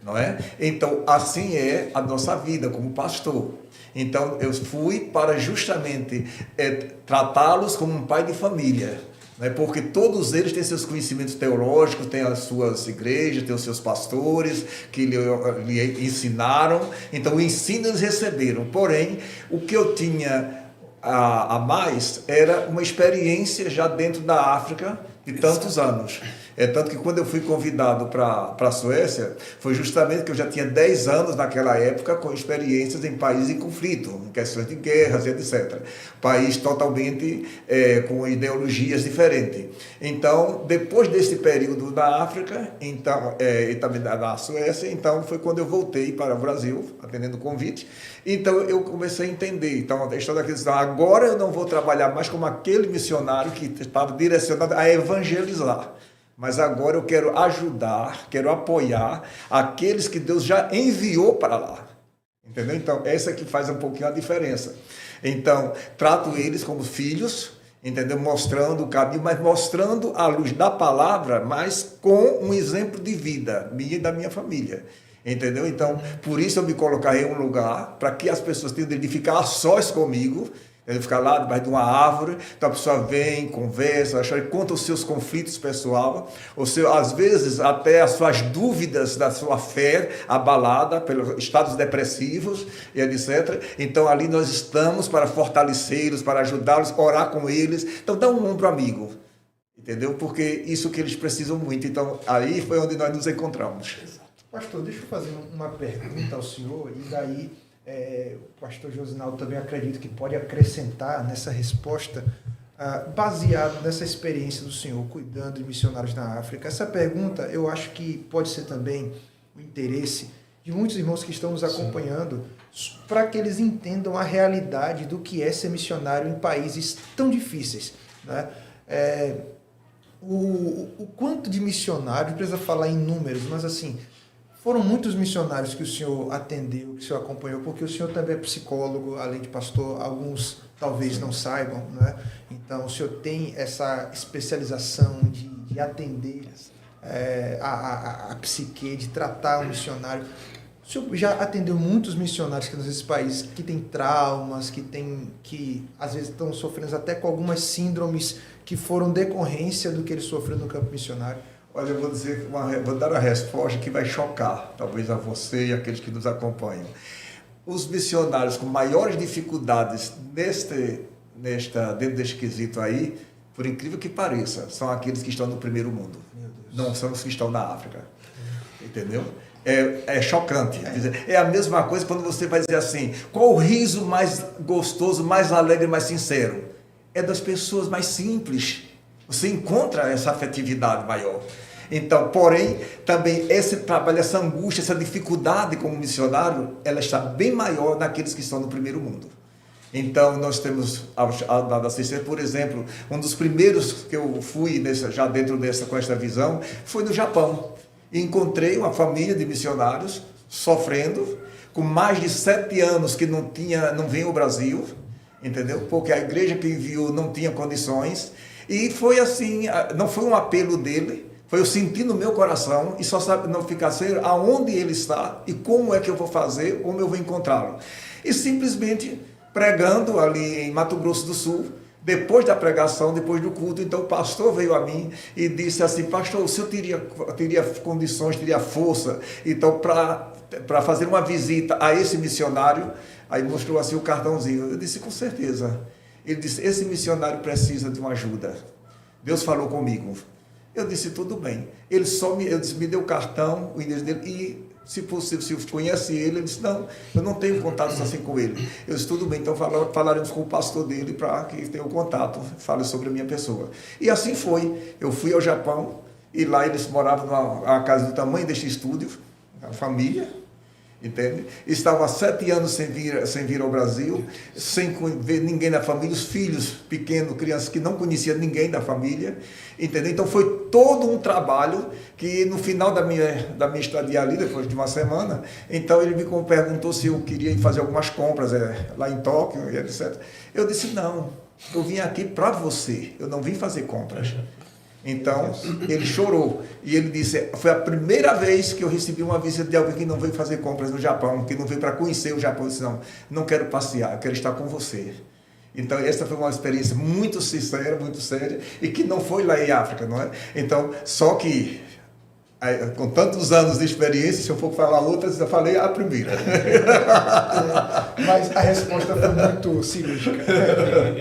não é? Então, assim é a nossa vida como pastor. Então, eu fui para justamente tratá-los como um pai de família, né? Porque todos eles têm seus conhecimentos teológicos, têm as suas igrejas, têm os seus pastores que lhe ensinaram. Então, o ensino eles receberam. Porém, o que eu tinha a mais era uma experiência já dentro da África de tantos anos. Tanto que quando eu fui convidado para a Suécia, foi justamente que eu já tinha 10 anos naquela época com experiências em países em conflito, em questões de guerras e etc. País totalmente com ideologias diferentes. Então, depois desse período na África, então, e também na Suécia, então foi quando eu voltei para o Brasil, atendendo o convite. Então, eu comecei a entender. Então, a história daqueles, agora eu não vou trabalhar mais como aquele missionário que estava direcionado a evangelizar. Mas agora eu quero ajudar, quero apoiar aqueles que Deus já enviou para lá. Entendeu? Então, essa que faz um pouquinho a diferença. Então, trato eles como filhos, entendeu? Mostrando o caminho, mas mostrando a luz da palavra, mas com um exemplo de vida, minha e da minha família. Entendeu? Então, por isso eu me colocarei em um lugar para que as pessoas tenham de ficar a sós comigo. Ele fica lá debaixo de uma árvore, então a pessoa vem, conversa, conta os seus conflitos pessoal, às vezes até as suas dúvidas da sua fé abalada pelos estados depressivos e etc. Então ali nós estamos para fortalecê-los, para ajudá-los, orar com eles. Então dá um ombro amigo, entendeu? Porque isso que eles precisam muito. Então aí foi onde nós nos encontramos. Pastor, deixa eu fazer uma pergunta ao senhor, e daí o pastor Josinaldo também acredito que pode acrescentar nessa resposta, baseado nessa experiência do senhor cuidando de missionários na África. Essa pergunta eu acho que pode ser também o interesse de muitos irmãos que estão nos acompanhando, para que eles entendam a realidade do que é ser missionário em países tão difíceis, né? O quanto de missionários, precisa falar em números, mas assim, foram muitos missionários que o senhor atendeu, que o senhor acompanhou, porque o senhor também é psicólogo, além de pastor, alguns talvez não saibam, né? Então, o senhor tem essa especialização de atender a psique, de tratar o missionário. O senhor já atendeu muitos missionários que nesses países que têm traumas, que às vezes estão sofrendo até com algumas síndromes que foram decorrência do que ele sofreu no campo missionário. Olha, eu vou dar a resposta que vai chocar, talvez a você e aqueles que nos acompanham. Os missionários com maiores dificuldades dentro deste quesito aí, por incrível que pareça, são aqueles que estão no primeiro mundo. Não são os que estão na África. Entendeu? É chocante. É a mesma coisa quando você vai dizer assim, qual o riso mais gostoso, mais alegre, mais sincero? É das pessoas mais simples. Você encontra essa afetividade maior. Então, porém, também esse trabalho, essa angústia, essa dificuldade como missionário, ela está bem maior naqueles que estão no primeiro mundo. Então, nós temos a assistência, por exemplo, um dos primeiros que eu fui já dentro com esta visão, foi no Japão. E encontrei uma família de missionários sofrendo, com mais de 7 anos que não vinha ao Brasil, entendeu? Porque a igreja que enviou não tinha condições. E foi assim, não foi um apelo dele, foi eu sentir no meu coração e só sabe não ficar sem aonde ele está e como é que eu vou fazer, como eu vou encontrá-lo. E simplesmente pregando ali em Mato Grosso do Sul, depois da pregação, depois do culto, então o pastor veio a mim e disse assim, pastor, o senhor teria condições, teria força, então para fazer uma visita a esse missionário? Aí mostrou assim o cartãozinho. Eu disse, com certeza. Ele disse, esse missionário precisa de uma ajuda. Deus falou comigo. Eu disse, tudo bem. Ele me deu o cartão, o endereço dele, e se possível, se eu conhece ele disse, não, eu não tenho contatos assim com ele. Eu disse, tudo bem, então falaremos com o pastor dele para que tenha o contato, fale sobre a minha pessoa. E assim foi. Eu fui ao Japão, e lá eles moravam numa casa do tamanho deste estúdio, a família, entende? Estavam há 7 anos sem vir ao Brasil, sem ver ninguém da família, os filhos pequenos, crianças que não conheciam ninguém da família, entendeu? Então foi todo um trabalho que no final da minha estadia ali, depois de uma semana, então ele me perguntou se eu queria ir fazer algumas compras lá em Tóquio e etc. Eu disse, não, eu vim aqui para você, eu não vim fazer compras. Então, ele chorou e ele disse, foi a primeira vez que eu recebi uma visita de alguém que não veio fazer compras no Japão, que não veio para conhecer o Japão. Eu disse, não quero passear, eu quero estar com você. Então, essa foi uma experiência muito sincera, muito séria, e que não foi lá em África, não é? Então, só que, com tantos anos de experiência, se eu for falar outras, eu falei a primeira. Mas a resposta foi muito cirúrgica.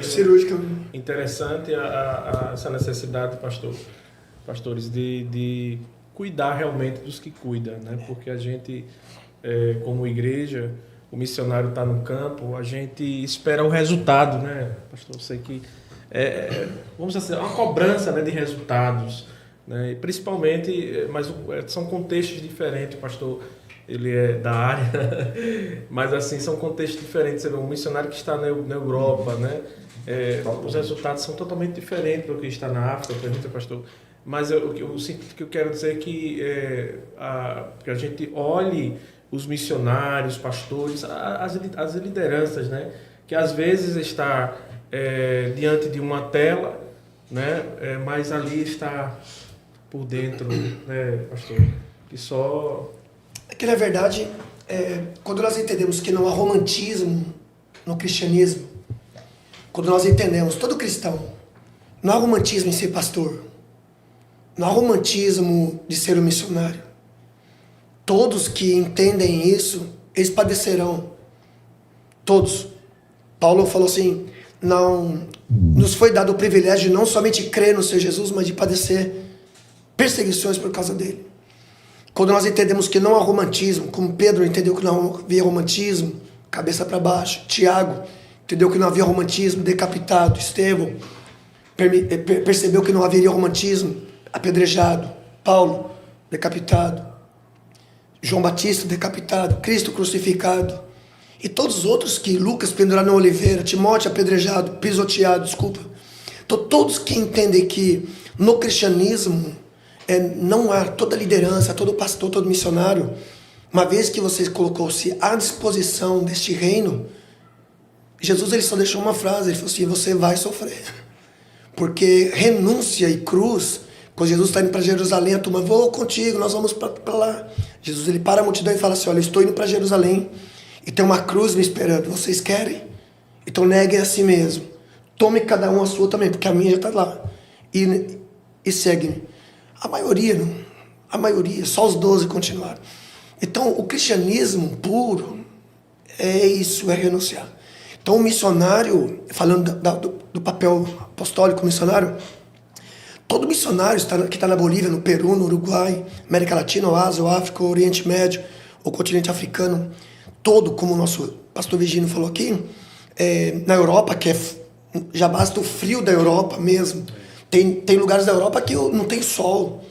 Cirúrgica. Interessante essa necessidade, pastores, de cuidar realmente dos que cuidam, né? Porque a gente, como igreja, o missionário está no campo, a gente espera o resultado, né, pastor? Eu sei que vamos dizer assim, uma cobrança, né, de resultados, né? E principalmente, mas são contextos diferentes, o pastor, ele é da área, mas assim, são contextos diferentes. Você vê um missionário que está na Europa, né? Os resultados são totalmente diferentes do que está na África, pergunta, pastor. Mas o que eu quero dizer é que a gente olhe os missionários, pastores, as lideranças, né? Que às vezes está diante de uma tela, né? Mas ali está por dentro, né, pastor? Que só... É que, na verdade, quando nós entendemos que não há romantismo no cristianismo, quando nós entendemos, todo cristão, não há romantismo em ser pastor, não há romantismo de ser um missionário. Todos que entendem isso, eles padecerão. Todos. Paulo falou assim, não nos foi dado o privilégio de não somente crer no Senhor Jesus, mas de padecer perseguições por causa dele. Quando nós entendemos que não há romantismo, como Pedro entendeu que não havia romantismo, cabeça para baixo, Tiago entendeu que não havia romantismo, decapitado, Estevão percebeu que não haveria romantismo, apedrejado, Paulo, decapitado, João Batista, decapitado, Cristo crucificado, e todos os outros que Lucas pendurado na oliveira, Timóteo apedrejado, pisoteado, desculpa. Então todos que entendem que no cristianismo não há toda liderança, todo pastor, todo missionário, uma vez que você colocou-se à disposição deste reino, Jesus ele só deixou uma frase, ele falou assim, você vai sofrer. Porque renúncia e cruz, quando Jesus está indo para Jerusalém, a turma, vou contigo, nós vamos para lá. Jesus ele para a multidão e fala assim, olha, eu estou indo para Jerusalém e tem uma cruz me esperando, vocês querem? Então neguem a si mesmo. Tome cada um a sua também, porque a minha já está lá. E segue-me. A maioria, só os 12 continuaram. Então o cristianismo puro é isso, é renunciar. Então, o missionário, falando do papel apostólico missionário, todo missionário que está na Bolívia, no Peru, no Uruguai, América Latina, ou Ásia, ou África, ou Oriente Médio, ou continente africano, todo, como o nosso pastor Virgínio falou aqui, na Europa, que já basta o frio da Europa mesmo. Tem lugares da Europa que não tem sol.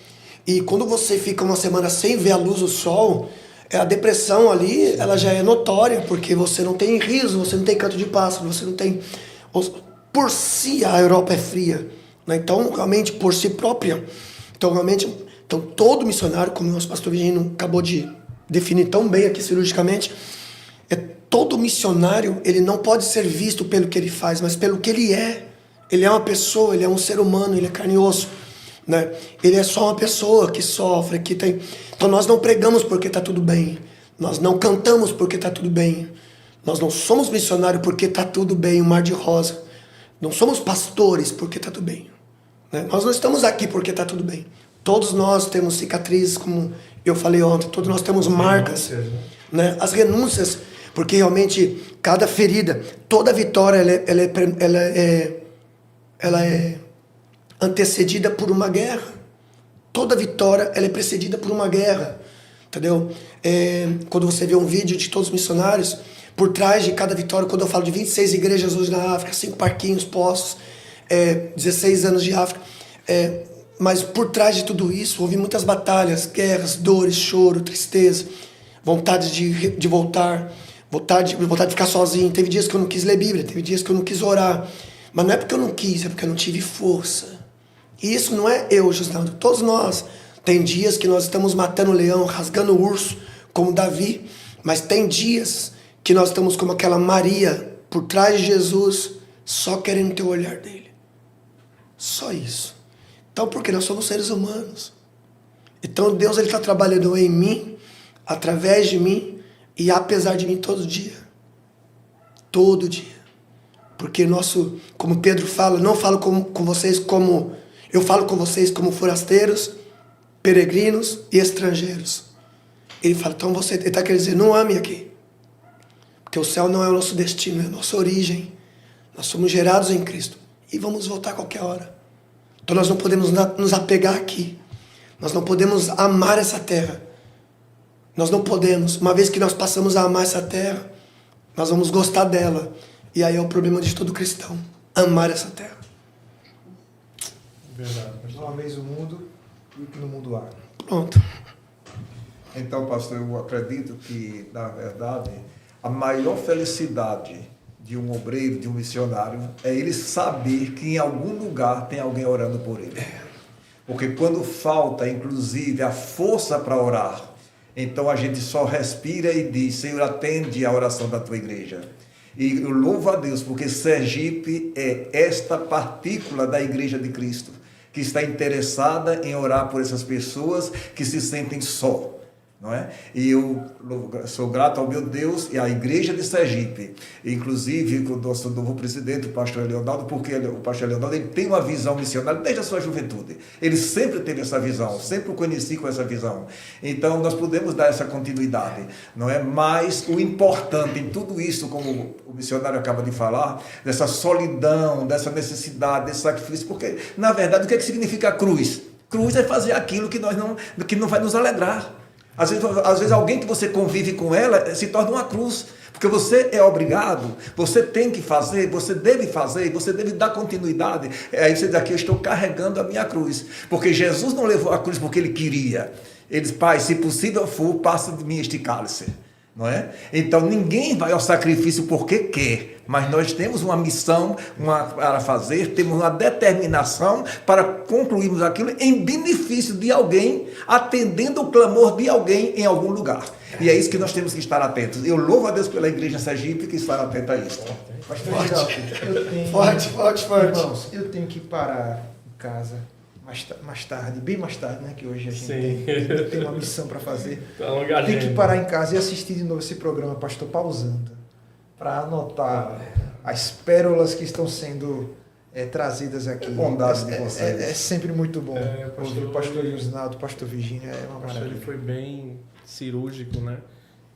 E quando você fica uma semana sem ver a luz do sol, a depressão ali, ela já é notória, porque você não tem riso, você não tem canto de pássaro, você não tem... Por si, a Europa é fria, né? Então, realmente, por si própria. Então, realmente, todo missionário, como o nosso pastor Virgínio acabou de definir tão bem aqui cirurgicamente, todo missionário, ele não pode ser visto pelo que ele faz, mas pelo que ele é. Ele é uma pessoa, ele é um ser humano, ele é carne e osso, né? Ele é só uma pessoa que sofre, que tem... Então nós não pregamos porque está tudo bem. Nós não cantamos porque está tudo bem. Nós não somos missionários porque está tudo bem, um mar de rosa. Não somos pastores porque está tudo bem, né? Nós não estamos aqui porque está tudo bem. Todos nós temos cicatrizes, como eu falei ontem. Todos nós temos marcas, né? As renúncias, porque realmente cada ferida, toda vitória, ela é antecedida por uma guerra. Toda vitória, ela é precedida por uma guerra, entendeu? Quando você vê um vídeo de todos os missionários, por trás de cada vitória, quando eu falo de 26 igrejas hoje na África, 5 parquinhos, poços, 16 anos de África, mas por trás de tudo isso, houve muitas batalhas, guerras, dores, choro, tristeza, vontade de voltar, vontade de ficar sozinho. Teve dias que eu não quis ler Bíblia, teve dias que eu não quis orar, mas não é porque eu não quis, é porque eu não tive força. E isso não é eu, Josnaldo. Todos nós. Tem dias que nós estamos matando o leão, rasgando o urso, como Davi. Mas tem dias que nós estamos como aquela Maria, por trás de Jesus, só querendo ter o olhar dele. Só isso. Então, porque nós somos seres humanos. Então, Deus está trabalhando em mim, através de mim, e apesar de mim todo dia. Todo dia. Porque como Pedro fala, não falo com vocês como... Eu falo com vocês como forasteiros, peregrinos e estrangeiros. Ele fala, então ele está querendo dizer, não ame aqui. Porque o céu não é o nosso destino, é a nossa origem. Nós somos gerados em Cristo. E vamos voltar a qualquer hora. Então nós não podemos nos apegar aqui. Nós não podemos amar essa terra. Nós não podemos. Uma vez que nós passamos a amar essa terra, nós vamos gostar dela. E aí é o problema de todo cristão. Amar essa terra. Verdade. Não ameis o mundo e o que no mundo há. Pronto. Então, pastor, eu acredito que, na verdade, a maior felicidade de um obreiro, de um missionário, é ele saber que em algum lugar tem alguém orando por ele. Porque quando falta, inclusive, a força para orar, então a gente só respira e diz, Senhor, atende a oração da tua igreja. E eu louvo a Deus, porque Sergipe é esta partícula da Igreja de Cristo, que está interessada em orar por essas pessoas que se sentem só. Não é? E eu sou grato ao meu Deus e à Igreja de Sergipe, inclusive com o nosso novo presidente, o pastor Leonardo, porque o pastor Leonardo ele tem uma visão missionária desde a sua juventude. Ele sempre teve essa visão, sempre o conheci com essa visão. Então nós podemos dar essa continuidade, não é? Mas o importante em tudo isso, como o missionário acaba de falar, dessa solidão, dessa necessidade, desse sacrifício, porque na verdade o que significa a cruz? Cruz é fazer aquilo que não vai nos alegrar. Às vezes alguém que você convive com ela se torna uma cruz, porque você é obrigado, você tem que fazer, você deve dar continuidade. Aí você diz aqui, eu estou carregando a minha cruz, porque Jesus não levou a cruz porque ele queria. Ele disse, Pai, se possível for, passa de mim este cálice. Não é? Então ninguém vai ao sacrifício porque quer, mas nós temos uma missão para fazer, temos uma determinação para concluirmos aquilo em benefício de alguém, atendendo o clamor de alguém em algum lugar. E é isso que nós temos que estar atentos. Eu louvo a Deus pela Igreja Sergipe que está atenta a isso. Forte. Irmãos, eu tenho que parar em casa mais tarde, bem mais tarde, né? Que hoje a gente tem uma missão para fazer. Tem que parar em casa e assistir de novo esse programa, Pastor Pausando, para anotar as pérolas que estão sendo trazidas aqui. Bondade de vocês. É sempre muito bom. Ouvir o pastor Josnaldo, o pastor Virgínio, é uma maravilha. Ele foi bem cirúrgico, né?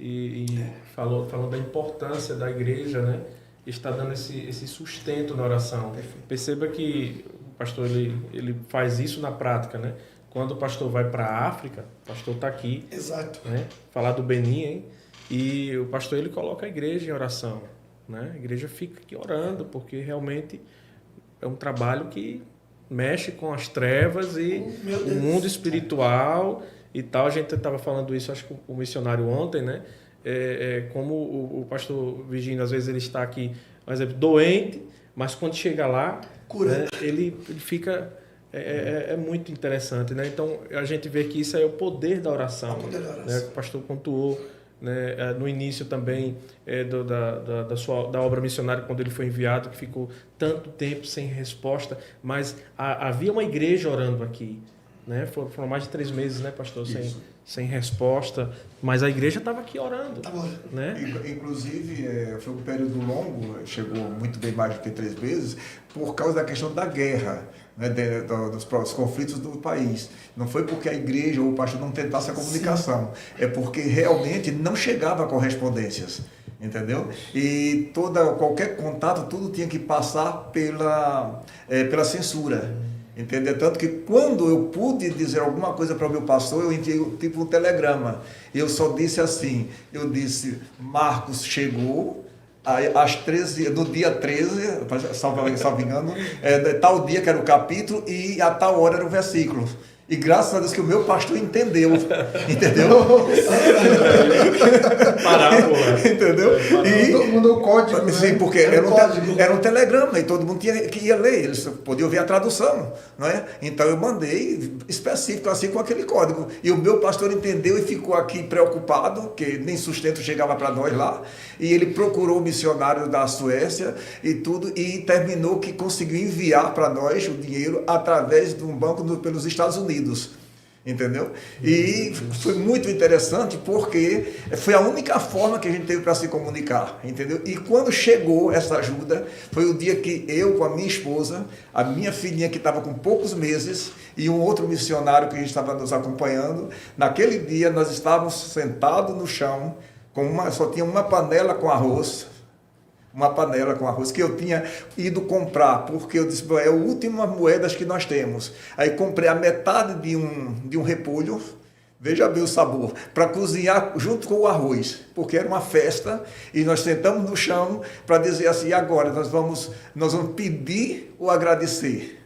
E falou da importância da igreja, né? está dando esse sustento na oração. Perfeito. Perceba que o pastor ele faz isso na prática, né? Quando o pastor vai para a África, o pastor está aqui, Exato. né? Falar do Benin, hein? E o pastor ele coloca a igreja em oração, né? A igreja fica aqui orando, porque realmente é um trabalho que mexe com as trevas e o mundo espiritual e tal. A gente estava falando isso, acho que o missionário ontem, né? Como o pastor Virgínio, às vezes ele está aqui, por exemplo, doente, mas quando chega lá, né, ele fica... É muito interessante, né? Então, a gente vê que isso é o poder da oração. Né? O pastor pontuou, né, no início também da obra missionária, quando ele foi enviado, que ficou tanto tempo sem resposta, mas havia uma igreja orando aqui. Né? Foram mais de 3 meses, né, pastor? Sem resposta, mas a igreja estava aqui orando. Né? Inclusive, foi um período longo, chegou muito bem mais do que 3 meses, por causa da questão da guerra, né, dos conflitos do país. Não foi porque a igreja ou o pastor não tentasse a comunicação, é porque realmente não chegava correspondências. Entendeu? E qualquer contato, tudo tinha que passar pela censura. Entendeu? Tanto que quando eu pude dizer alguma coisa para o meu pastor, eu enviei tipo um telegrama. Eu só disse assim, eu disse, Marcos chegou, às 13, no dia 13, salvo engano, tal dia que era o capítulo e a tal hora era o versículo. E graças a Deus que o meu pastor entendeu. Parar, porra. Entendeu? E mandou o código. Sim, né? porque era um telegrama e todo mundo ia ler, eles podiam ver a tradução, não é? Então eu mandei específico assim com aquele código. E o meu pastor entendeu e ficou aqui preocupado, que nem sustento chegava para nós lá. E ele procurou o missionário da Suécia e tudo, e terminou que conseguiu enviar para nós o dinheiro através de um banco pelos Estados Unidos. Entendeu? E foi muito interessante porque foi a única forma que a gente teve para se comunicar, entendeu? E quando chegou essa ajuda, foi o dia que eu com a minha esposa, a minha filhinha que estava com poucos meses e um outro missionário que a gente estava nos acompanhando, naquele dia nós estávamos sentados no chão, só tinha uma panela com arroz, que eu tinha ido comprar, porque eu disse, é a última moedas que nós temos. Aí comprei a metade de um repolho, veja bem o sabor, para cozinhar junto com o arroz, porque era uma festa, e nós sentamos no chão para dizer assim, e agora nós vamos pedir ou agradecer.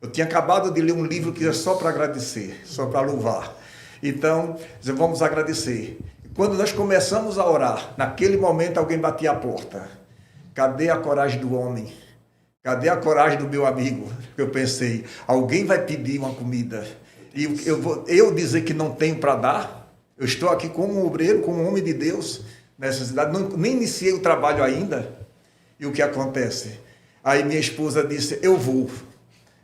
Eu tinha acabado de ler um livro que é só para agradecer, só para louvar. Então, vamos agradecer. Quando nós começamos a orar, naquele momento alguém batia a porta. Cadê a coragem do homem? Cadê a coragem do meu amigo? Eu pensei, alguém vai pedir uma comida. E eu dizer que não tenho para dar? Eu estou aqui como um obreiro, como um homem de Deus, nessa cidade. Nem iniciei o trabalho ainda. E o que acontece? Aí minha esposa disse, eu vou.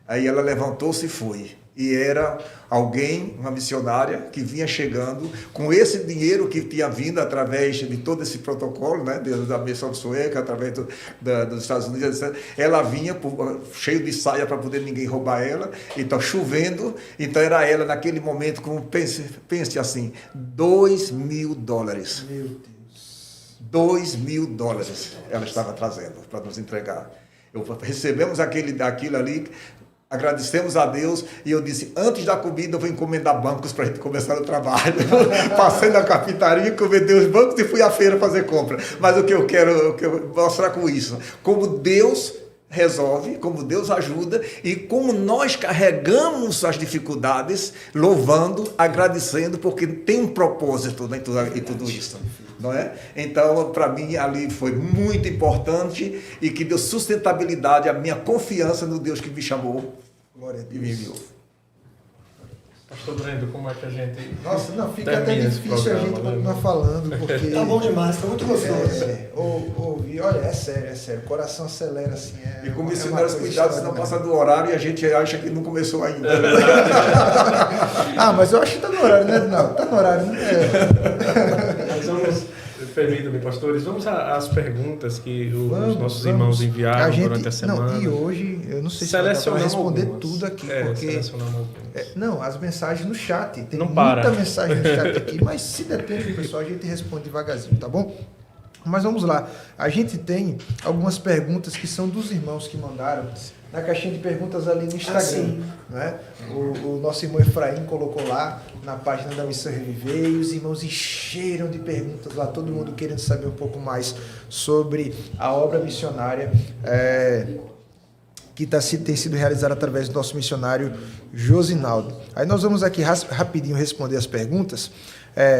Aí ela levantou-se e foi. E era alguém, uma missionária, que vinha chegando com esse dinheiro que tinha vindo através de todo esse protocolo, né, da missão sueca, através dos Estados Unidos, etc. Ela vinha cheio de saia para poder ninguém roubar ela, então chovendo, então era ela naquele momento, como pense assim, $2.000. Meu Deus. $2.000 ela estava trazendo para nos entregar. Recebemos aquilo ali, agradecemos a Deus e eu disse, antes da comida eu vou encomendar bancos para a gente começar o trabalho. Passei na carpintaria, encomendei os bancos e fui à feira fazer compra. Mas o que eu quero mostrar com isso, como Deus resolve, como Deus ajuda e como nós carregamos as dificuldades, louvando, agradecendo, porque tem um propósito em tudo isso. Não é? Então, para mim, ali foi muito importante e que deu sustentabilidade à minha confiança no Deus que me chamou. Glória a Deus. E me enviou. Pastor Brendo, como é que a gente... Nossa, não, fica até difícil a gente continuar falando, porque... Tá bom demais, tá muito gostoso. Ouvir, olha, é sério, o coração acelera assim. E com missionários cuidados, senão passa do horário e a gente acha que não começou ainda. Mas eu acho que tá no horário, né? Não, tá no horário, né? Mas vamos, permitam-me, pastores, vamos às perguntas que os nossos irmãos enviaram durante a semana. Não, e hoje, eu não sei se vai dar para responder tudo aqui, porque... Não, as mensagens no chat, tem muita mensagem no chat aqui, mas se der tempo, pessoal, a gente responde devagarzinho, tá bom? Mas vamos lá. A gente tem algumas perguntas que são dos irmãos que mandaram na caixinha de perguntas ali no Instagram. Né? O nosso irmão Efraim colocou lá na página da Missão Reviver e os irmãos encheram de perguntas lá, todo mundo querendo saber um pouco mais sobre a obra missionária que tem sido realizada através do nosso missionário Josinaldo. Aí nós vamos aqui rapidinho responder as perguntas,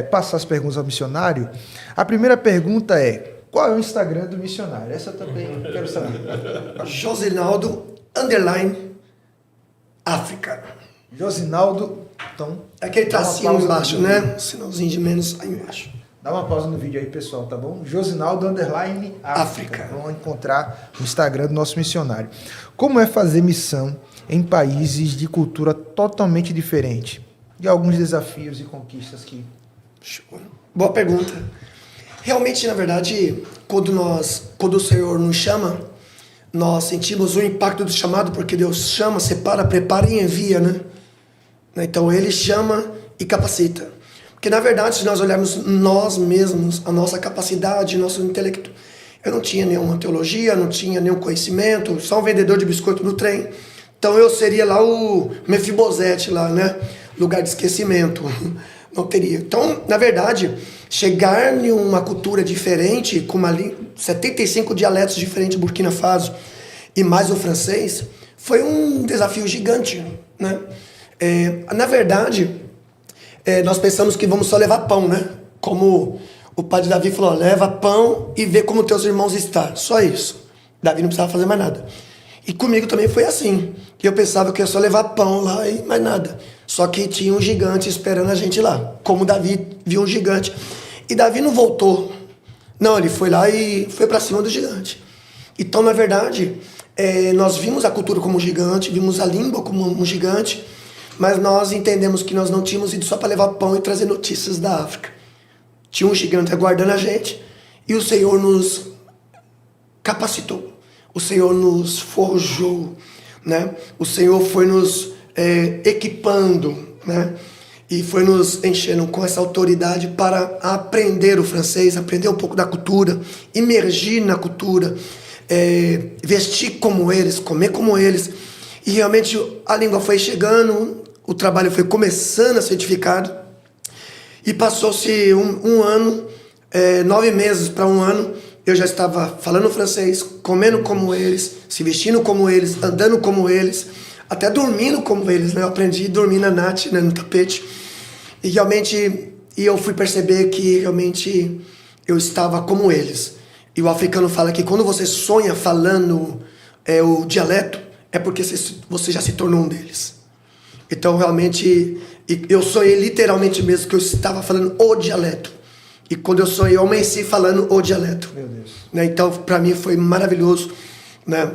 passar as perguntas ao missionário. A primeira pergunta é: qual é o Instagram do missionário? Essa também eu quero saber. Josinaldo_África. Josinaldo, então... Aquele tracinho embaixo, né? Sinalzinho de menos aí embaixo. Dá uma pausa no vídeo aí, pessoal, tá bom? Josinaldo_África. Vão encontrar o Instagram do nosso missionário. Como é fazer missão em países de cultura totalmente diferente? E alguns desafios e conquistas que... Boa pergunta. Realmente, na verdade, quando o Senhor nos chama, nós sentimos o impacto do chamado, porque Deus chama, separa, prepara e envia, né? Então Ele chama e capacita. Porque, na verdade, se nós olharmos nós mesmos, a nossa capacidade, nosso intelecto, eu não tinha nenhuma teologia, não tinha nenhum conhecimento, só um vendedor de biscoito no trem. Então eu seria lá o Mefibosete, lá, né? Lugar de esquecimento. Não teria. Então, na verdade, chegar em uma cultura diferente, com 75 dialetos diferentes de Burkina Faso e mais o francês, foi um desafio gigante, né? Na verdade, nós pensamos que vamos só levar pão, né? Como o padre Davi falou, leva pão e vê como teus irmãos estão. Só isso. Davi não precisava fazer mais nada. E comigo também foi assim. Eu pensava que ia só levar pão lá e mais nada. Só que tinha um gigante esperando a gente lá. Como Davi viu um gigante. E Davi não voltou. Não, ele foi lá e foi para cima do gigante. Então, na verdade, nós vimos a cultura como um gigante, vimos a língua como um gigante, mas nós entendemos que nós não tínhamos ido só para levar pão e trazer notícias da África. Tinha um gigante aguardando a gente e o Senhor nos capacitou. O Senhor nos forjou, né? O Senhor foi nos equipando, né? E foi nos enchendo com essa autoridade para aprender o francês, aprender um pouco da cultura, imergir na cultura, vestir como eles, comer como eles. E realmente a língua foi chegando, o trabalho foi começando a ser edificado. E passou-se um ano, 9 meses para um ano, eu já estava falando francês, comendo como eles, se vestindo como eles, andando como eles, até dormindo como eles, né? Eu aprendi a dormir na Nath, né, no tapete. E realmente eu fui perceber que realmente eu estava como eles. E o africano fala que quando você sonha falando o dialeto, é porque você já se tornou um deles. Então realmente eu sonhei literalmente mesmo que eu estava falando o dialeto. E quando eu sonhei, eu amanheci falando o dialeto. Meu Deus. Né? Então, para mim foi maravilhoso, né?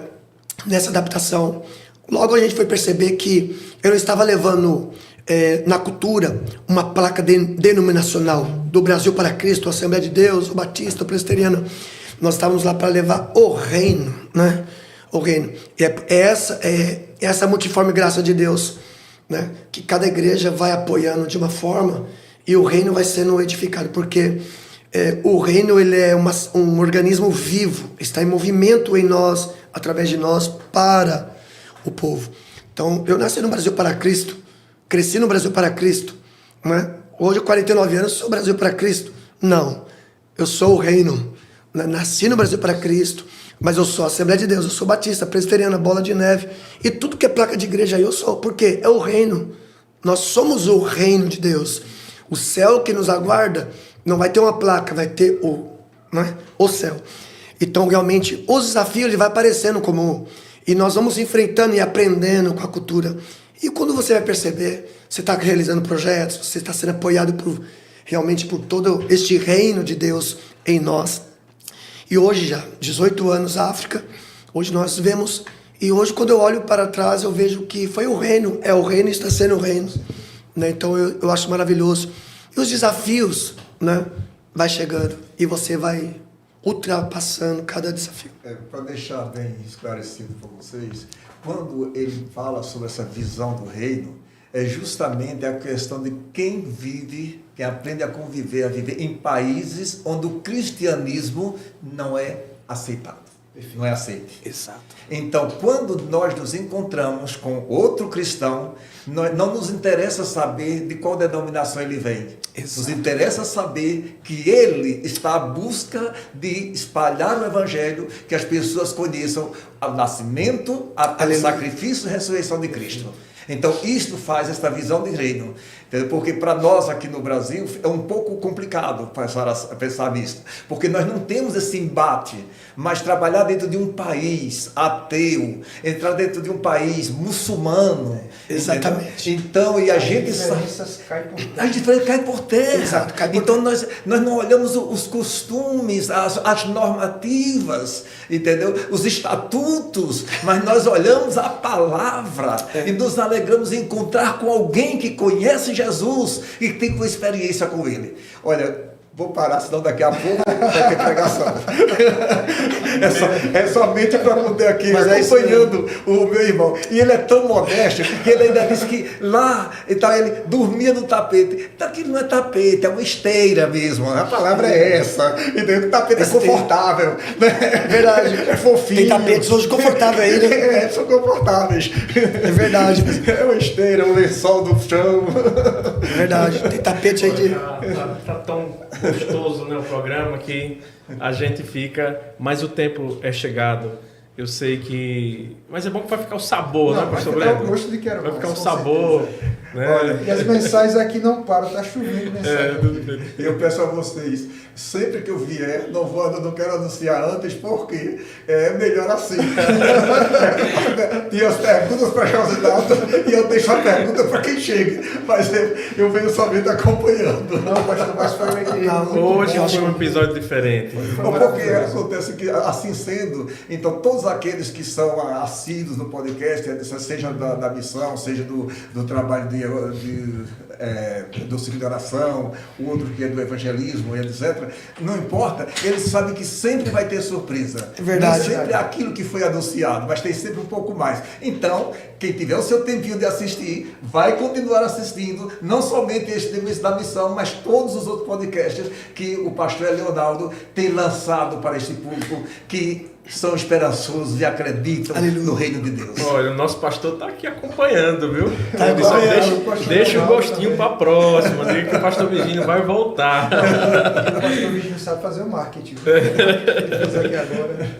Nessa adaptação. Logo a gente foi perceber que eu não estava levando na cultura uma placa denominacional do Brasil para Cristo, a Assembleia de Deus, o Batista, o Presbiteriano. Nós estávamos lá para levar o reino, né? O reino. E essa multiforme graça de Deus, né? Que cada igreja vai apoiando de uma forma e o reino vai sendo edificado, porque o reino ele é um organismo vivo, está em movimento em nós, através de nós, para o povo. Então, eu nasci no Brasil para Cristo, cresci no Brasil para Cristo, né? Hoje, 49 anos, sou Brasil para Cristo. Não, eu sou o reino, né? Nasci no Brasil para Cristo, mas eu sou a Assembleia de Deus, eu sou Batista, Presbiteriana, Bola de Neve, e tudo que é placa de igreja eu sou, porque é o reino. Nós somos o reino de Deus. O céu que nos aguarda não vai ter uma placa, vai ter o céu. Então, realmente, os desafios ele vai aparecendo como... E nós vamos enfrentando e aprendendo com a cultura. E quando você vai perceber, você está realizando projetos, você está sendo apoiado realmente por todo este reino de Deus em nós. E hoje já, 18 anos África, hoje nós vemos... E hoje, quando eu olho para trás, eu vejo que foi o reino, o reino está sendo o reino. Né? Então, eu acho maravilhoso. E os desafios, né, vai chegando e você vai ultrapassando cada desafio. Para deixar bem esclarecido para vocês, quando ele fala sobre essa visão do reino, é justamente a questão de quem vive, quem aprende a viver em países onde o cristianismo não é aceitado. Não é aceito. Exato. Então, quando nós nos encontramos com outro cristão, não nos interessa saber de qual denominação ele vem. Exato. Nos interessa saber que ele está à busca de espalhar o evangelho, que as pessoas conheçam o nascimento, o sacrifício e a ressurreição de Cristo. Então, isto faz esta visão de reino. Porque para nós aqui no Brasil é um pouco complicado pensar nisso. Porque nós não temos esse embate. Mas trabalhar dentro de um país ateu, entrar dentro de um país muçulmano. Exatamente. Entendeu? Então, e a gente As diferenças caem por terra. as diferenças caem por terra. Exato, cai por Então nós não olhamos os costumes, as normativas, entendeu? Os estatutos, mas nós olhamos a palavra e nos alegramos em encontrar com alguém que conhece Jesus e que tem uma experiência com ele. Olha, vou parar, senão daqui a pouco vai ter pregação. É somente para poder aqui acompanhando o meu irmão. E ele é tão modesto que ele ainda disse que lá então, ele dormia no tapete. Então, aquilo não é tapete, é uma esteira mesmo. A palavra é essa. Entendeu? O tapete é confortável. Né? É verdade. É fofinho. Tem tapetes hoje confortáveis aí, né? São confortáveis. É verdade. É uma esteira, um lençol do chão. É verdade. Tem tapete aí de... Tá tão gostoso, né, o programa que a gente fica, mas o tempo é chegado. Eu sei que... Mas é bom que vai ficar o sabor, né, pastor Vai ficar Breno? o gosto de quero Vai mais, ficar o com sabor, né? Olha, e as mensagens aqui não param, tá chovendo mensagem. Eu peço a vocês, sempre que eu vier, não quero anunciar antes, porque é melhor assim. E as perguntas para Josinaldo, e eu deixo a pergunta para quem chega, mas eu venho somente acompanhando. Não, pastor, mas foi Hoje foi um episódio diferente. Porque acontece que, assim sendo, então todos aqueles que são assíduos no podcast, seja da missão, seja do trabalho do ciclo de oração, o outro que é do evangelismo, etc. Não importa, eles sabem que sempre vai ter surpresa. É verdade. Nem sempre é aquilo que foi anunciado, mas tem sempre um pouco mais. Então, quem tiver o seu tempinho de assistir, vai continuar assistindo, não somente este da missão, mas todos os outros podcasts que o pastor Leonardo tem lançado para este público, que são esperançosos e acreditam no reino de Deus. Olha, o nosso pastor está aqui acompanhando, viu? Tá Ele só acompanhando. deixa o gostinho para a próxima. Diga que o pastor Virgínio vai voltar. O pastor Virgínio sabe fazer o marketing. Ele fez aqui agora.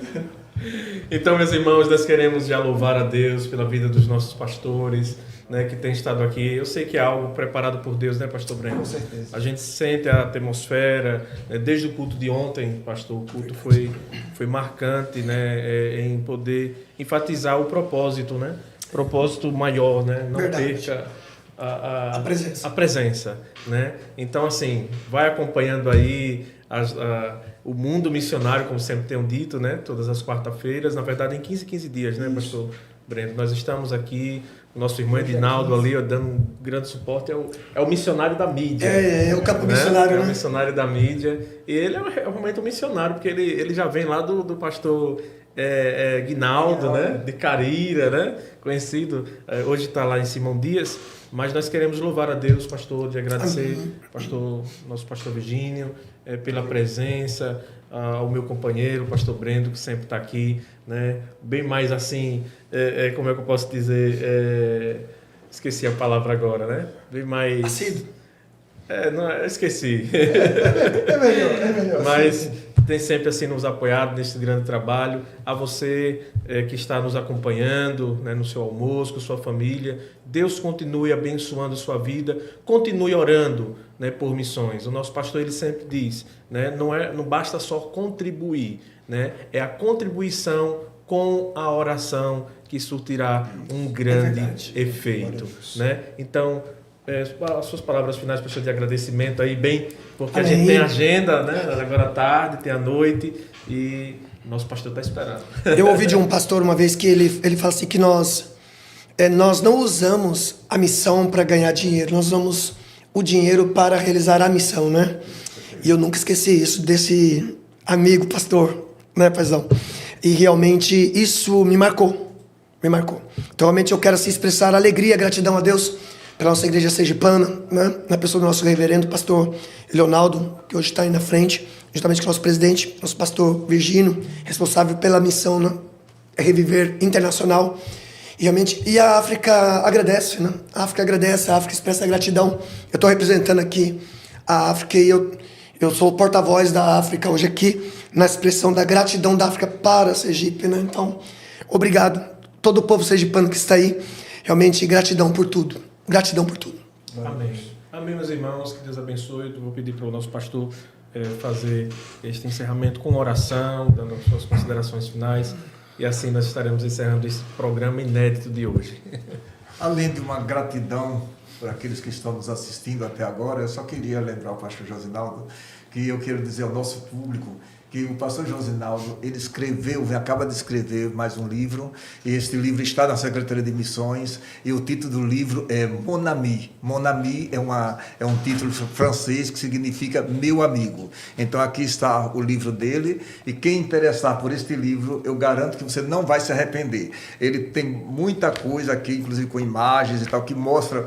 Então, meus irmãos, nós queremos já louvar a Deus pela vida dos nossos pastores, né, que tem estado aqui. Eu sei que é algo preparado por Deus, né, pastor Breno? Com certeza. A gente sente a atmosfera, né, desde o culto de ontem, pastor, o culto foi marcante, né, em poder enfatizar o propósito, né? Propósito maior, né? Não Verdade. perca a presença. A presença, né? Então, assim, vai acompanhando aí o mundo missionário, como sempre tenho dito, né? Todas as quarta-feiras, na verdade em 15 dias, né, pastor Breno? Nós estamos aqui, o nosso irmão Edinaldo ali, ó, dando um grande suporte, é o missionário da mídia. É o campo missionário, É o né? missionário da mídia. E ele é realmente um missionário, porque ele já vem lá do pastor Guinaldo, né? De Carira, né? Conhecido. Hoje está lá em Simão Dias. Mas nós queremos louvar a Deus, pastor, de agradecer, nosso pastor Virgínio, pela presença, ao meu companheiro, o pastor Brendo, que sempre está aqui, né? Bem mais assim, como é que eu posso dizer? Esqueci a palavra agora, né? Bem mais... Assíduo. Eu esqueci. É melhor. Mas tem sempre assim nos apoiado nesse grande trabalho. A você que está nos acompanhando, né, no seu almoço, com sua família, Deus continue abençoando sua vida, continue orando, né, por missões. O nosso pastor ele sempre diz, né, não basta só contribuir, né, é a contribuição com a oração que surtirá um grande efeito, né? Então, as suas palavras finais, pessoal, de agradecimento aí, bem, porque a gente tem agenda, né? Agora à tarde, tem à noite e nosso pastor está esperando. Eu ouvi de um pastor uma vez que ele fala assim que nós não usamos a missão para ganhar dinheiro, nós usamos o dinheiro para realizar a missão, né? E eu nunca esqueci isso desse amigo pastor, né, paizão? E realmente isso me marcou. Então realmente eu quero assim, expressar alegria, gratidão a Deus pela nossa igreja sergipana, né? Na pessoa do nosso reverendo pastor Leonardo, que hoje está aí na frente, juntamente com o nosso presidente, nosso pastor Virgínio, responsável pela missão, né? Reviver Internacional. E a África agradece, né? A África agradece, a África expressa gratidão. Eu estou representando aqui a África e eu sou o porta-voz da África hoje aqui, na expressão da gratidão da África para Sergipe, né? Então, obrigado, todo o povo sergipano que está aí, realmente gratidão por tudo. Gratidão por tudo. Amém. Amém, meus irmãos, que Deus abençoe. Eu vou pedir para o nosso pastor fazer este encerramento com oração, dando as suas considerações finais. E assim nós estaremos encerrando esse programa inédito de hoje. Além de uma gratidão para aqueles que estão nos assistindo até agora, eu só queria lembrar o pastor Josinaldo que eu quero dizer ao nosso público que o pastor Josinaldo, ele acaba de escrever mais um livro, e este livro está na Secretaria de Missões, e o título do livro é Mon Ami. Mon Ami é um título francês que significa meu amigo. Então aqui está o livro dele, e quem interessar por este livro, eu garanto que você não vai se arrepender. Ele tem muita coisa aqui, inclusive com imagens e tal, que mostra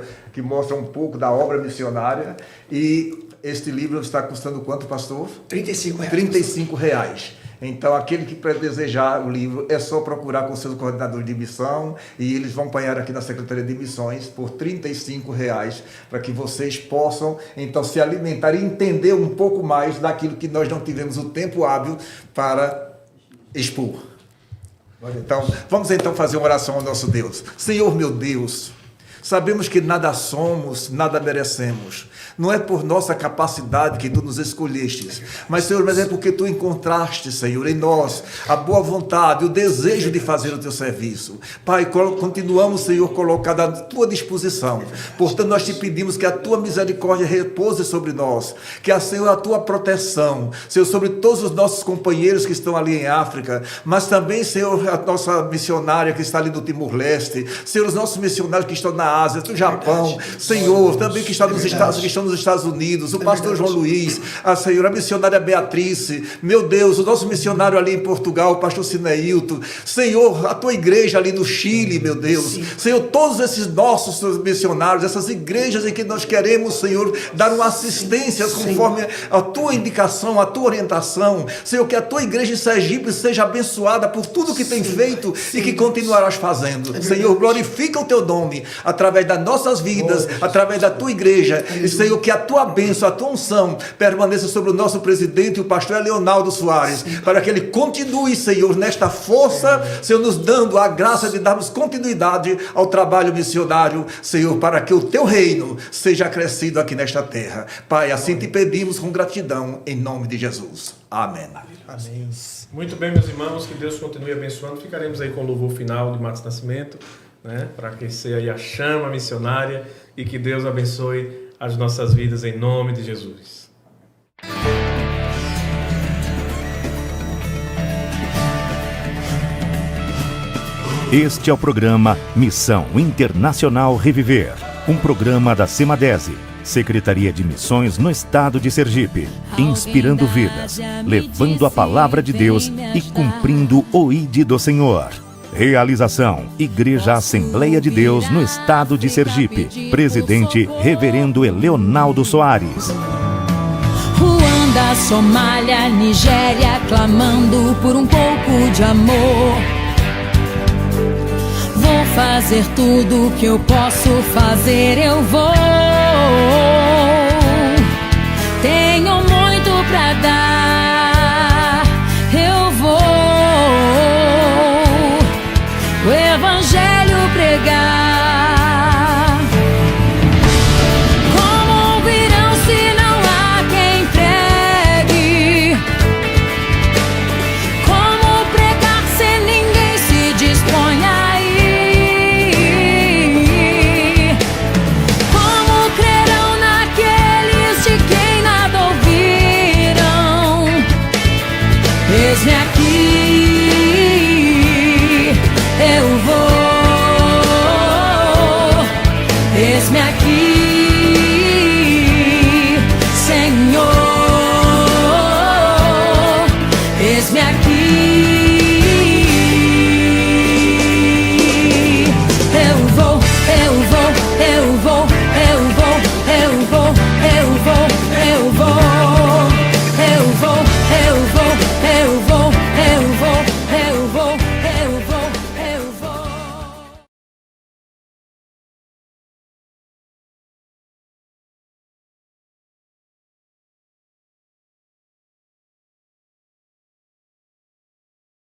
um pouco da obra missionária, e este livro está custando quanto, pastor? R$35. Então, aquele que desejar o livro, é só procurar com seus coordenadores de missão, e eles vão apanhar aqui na Secretaria de Missões por R$35, para que vocês possam, então, se alimentar e entender um pouco mais daquilo que nós não tivemos o tempo hábil para expor. Então, vamos então fazer uma oração ao nosso Deus. Senhor, meu Deus, sabemos que nada somos, nada merecemos. Não é por nossa capacidade que Tu nos escolhestes, mas, Senhor, é porque Tu encontraste, Senhor, em nós a boa vontade, o desejo de fazer o Teu serviço. Pai, continuamos, Senhor, colocados à Tua disposição. Portanto, nós Te pedimos que a Tua misericórdia repouse sobre nós, que, Senhor, a Tua proteção, Senhor, sobre todos os nossos companheiros que estão ali em África, mas também, Senhor, a nossa missionária que está ali no Timor-Leste, Senhor, os nossos missionários que estão na Ásia, no Japão, Senhor, também que estão nos Estados Unidos, o pastor João Luiz, a Senhora, a missionária Beatrice, meu Deus, o nosso missionário ali em Portugal, o pastor Cineilton, Senhor, a Tua igreja ali no Chile, meu Deus, sim. Senhor, todos esses nossos missionários, essas igrejas em que nós queremos, Senhor, dar uma assistência conforme a Tua indicação, a Tua orientação, Senhor, que a Tua igreja em Sergipe seja abençoada por tudo que tem feito e que continuarás fazendo. Senhor, glorifica o Teu nome através das nossas vidas, através da Tua igreja, e Senhor, que a Tua bênção, a Tua unção permaneça sobre o nosso presidente, o pastor Leonardo Soares, para que ele continue, Senhor, nesta força, Senhor, nos dando a graça de darmos continuidade ao trabalho missionário, Senhor, para que o Teu reino seja crescido aqui nesta terra. Pai, assim Te pedimos com gratidão, em nome de Jesus. Amém. Amém. Muito bem, meus irmãos, que Deus continue abençoando. Ficaremos aí com o louvor final de Matos Nascimento, né, para aquecer aí a chama missionária, e que Deus abençoe as nossas vidas em nome de Jesus. Este é o programa Missão Internacional Reviver, um programa da Semadese, Secretaria de Missões no Estado de Sergipe, inspirando vidas, levando a palavra de Deus e cumprindo o ID do Senhor. Realização: Igreja Assembleia de Deus no Estado de Sergipe. Presidente Reverendo Leonardo Soares. Ruanda, Somália, Nigéria, clamando por um pouco de amor. Vou fazer tudo que eu posso fazer, eu vou.